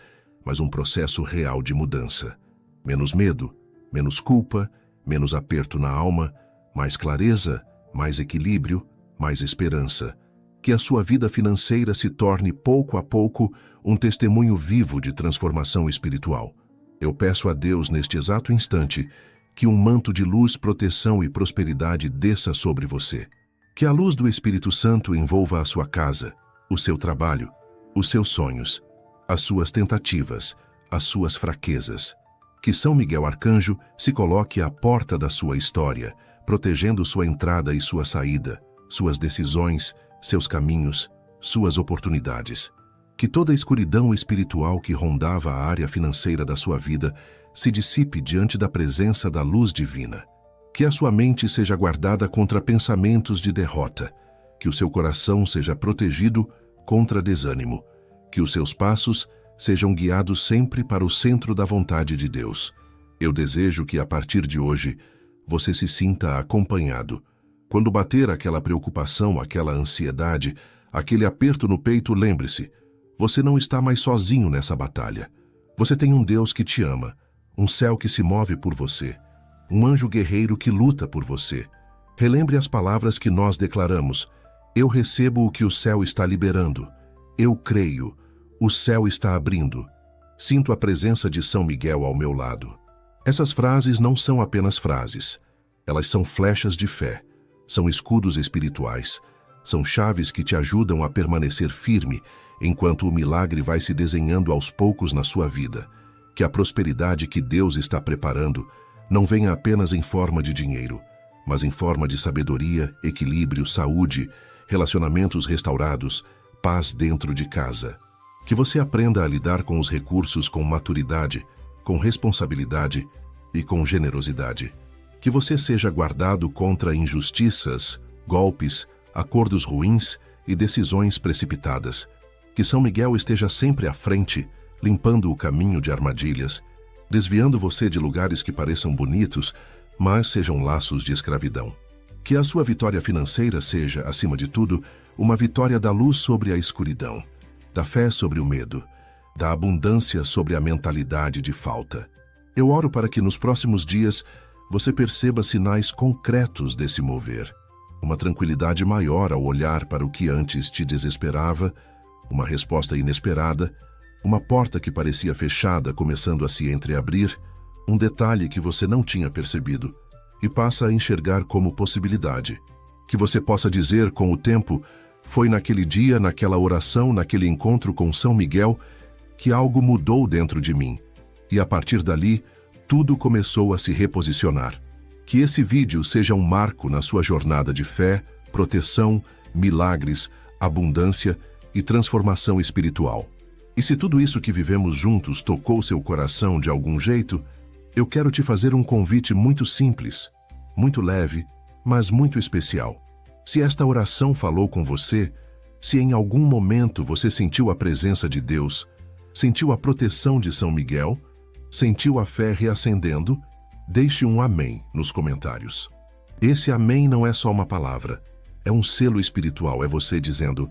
A: mas um processo real de mudança. Menos medo, menos culpa, menos aperto na alma, mais clareza, mais equilíbrio, mais esperança. Que a sua vida financeira se torne pouco a pouco um testemunho vivo de transformação espiritual. Eu peço a Deus neste exato instante que um manto de luz, proteção e prosperidade desça sobre você. Que a luz do Espírito Santo envolva a sua casa, o seu trabalho, os seus sonhos, as suas tentativas, as suas fraquezas. Que São Miguel Arcanjo se coloque à porta da sua história, protegendo sua entrada e sua saída, suas decisões, seus caminhos, suas oportunidades. Que toda a escuridão espiritual que rondava a área financeira da sua vida se dissipe diante da presença da luz divina. Que a sua mente seja guardada contra pensamentos de derrota. Que o seu coração seja protegido contra desânimo. Que os seus passos sejam guiados sempre para o centro da vontade de Deus. Eu desejo que, a partir de hoje, você se sinta acompanhado. Quando bater aquela preocupação, aquela ansiedade, aquele aperto no peito, lembre-se, você não está mais sozinho nessa batalha. Você tem um Deus que te ama, um céu que se move por você, um anjo guerreiro que luta por você. Relembre as palavras que nós declaramos. Eu recebo o que o céu está liberando. Eu creio. O céu está abrindo. Sinto a presença de São Miguel ao meu lado. Essas frases não são apenas frases. Elas são flechas de fé. São escudos espirituais. São chaves que te ajudam a permanecer firme enquanto o milagre vai se desenhando aos poucos na sua vida. Que a prosperidade que Deus está preparando não venha apenas em forma de dinheiro, mas em forma de sabedoria, equilíbrio, saúde, relacionamentos restaurados, paz dentro de casa. Que você aprenda a lidar com os recursos com maturidade, com responsabilidade e com generosidade. Que você seja guardado contra injustiças, golpes, acordos ruins e decisões precipitadas. Que São Miguel esteja sempre à frente, limpando o caminho de armadilhas, desviando você de lugares que pareçam bonitos, mas sejam laços de escravidão. Que a sua vitória financeira seja, acima de tudo, uma vitória da luz sobre a escuridão, da fé sobre o medo, da abundância sobre a mentalidade de falta. Eu oro para que nos próximos dias você perceba sinais concretos desse mover, uma tranquilidade maior ao olhar para o que antes te desesperava, uma resposta inesperada, uma porta que parecia fechada começando a se entreabrir, um detalhe que você não tinha percebido e passa a enxergar como possibilidade. Que você possa dizer com o tempo, foi naquele dia, naquela oração, naquele encontro com São Miguel, que algo mudou dentro de mim. E a partir dali, tudo começou a se reposicionar. Que esse vídeo seja um marco na sua jornada de fé, proteção, milagres, abundância e transformação espiritual. E se tudo isso que vivemos juntos tocou seu coração de algum jeito, eu quero te fazer um convite muito simples, muito leve, mas muito especial. Se esta oração falou com você, se em algum momento você sentiu a presença de Deus, sentiu a proteção de São Miguel, sentiu a fé reacendendo, deixe um amém nos comentários. Esse amém não é só uma palavra, é um selo espiritual, é você dizendo,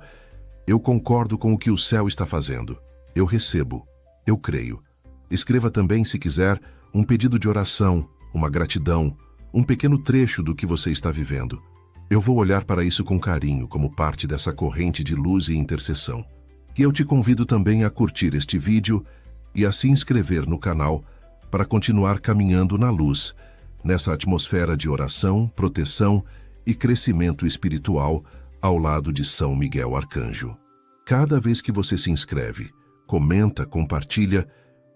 A: eu concordo com o que o céu está fazendo, eu recebo, eu creio. Escreva também, se quiser, um pedido de oração, uma gratidão, um pequeno trecho do que você está vivendo. Eu vou olhar para isso com carinho, como parte dessa corrente de luz e intercessão. E eu te convido também a curtir este vídeo e a se inscrever no canal para continuar caminhando na luz, nessa atmosfera de oração, proteção e crescimento espiritual ao lado de São Miguel Arcanjo. Cada vez que você se inscreve, comenta, compartilha,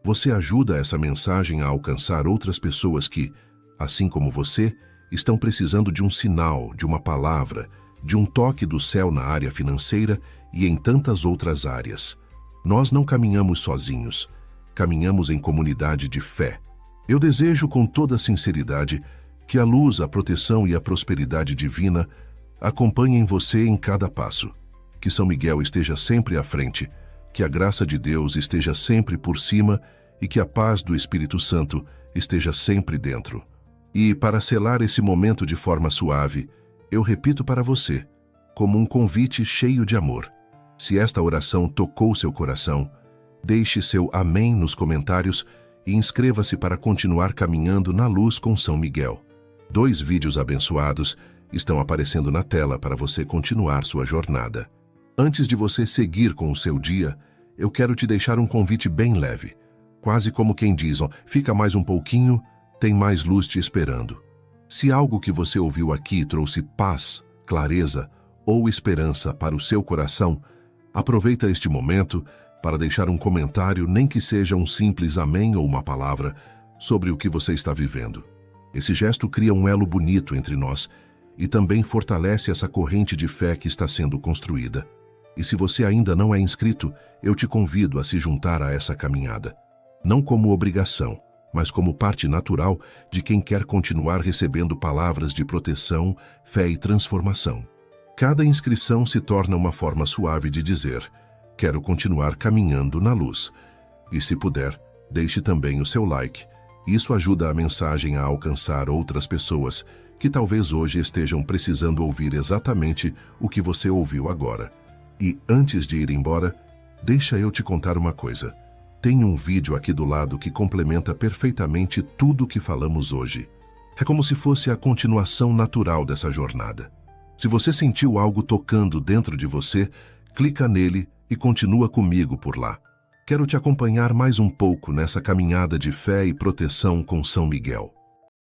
A: você ajuda essa mensagem a alcançar outras pessoas que, assim como você, estão precisando de um sinal, de uma palavra, de um toque do céu na área financeira e em tantas outras áreas. Nós não caminhamos sozinhos, caminhamos em comunidade de fé. Eu desejo com toda sinceridade que a luz, a proteção e a prosperidade divina acompanhem você em cada passo. Que São Miguel esteja sempre à frente, que a graça de Deus esteja sempre por cima e que a paz do Espírito Santo esteja sempre dentro. E, para selar esse momento de forma suave, eu repito para você, como um convite cheio de amor. Se esta oração tocou seu coração, deixe seu amém nos comentários e inscreva-se para continuar caminhando na luz com São Miguel. 2 vídeos abençoados estão aparecendo na tela para você continuar sua jornada. Antes de você seguir com o seu dia, eu quero te deixar um convite bem leve. Quase como quem diz, fica mais um pouquinho, tem mais luz te esperando. Se algo que você ouviu aqui trouxe paz, clareza ou esperança para o seu coração, aproveita este momento para deixar um comentário, nem que seja um simples amém ou uma palavra, sobre o que você está vivendo. Esse gesto cria um elo bonito entre nós e também fortalece essa corrente de fé que está sendo construída. E se você ainda não é inscrito, eu te convido a se juntar a essa caminhada. Não como obrigação, mas como parte natural de quem quer continuar recebendo palavras de proteção, fé e transformação. Cada inscrição se torna uma forma suave de dizer: quero continuar caminhando na luz. E se puder, deixe também o seu like. Isso ajuda a mensagem a alcançar outras pessoas que talvez hoje estejam precisando ouvir exatamente o que você ouviu agora. E antes de ir embora, deixa eu te contar uma coisa. Tem um vídeo aqui do lado que complementa perfeitamente tudo o que falamos hoje. É como se fosse a continuação natural dessa jornada. Se você sentiu algo tocando dentro de você, clica nele e continua comigo por lá. Quero te acompanhar mais um pouco nessa caminhada de fé e proteção com São Miguel.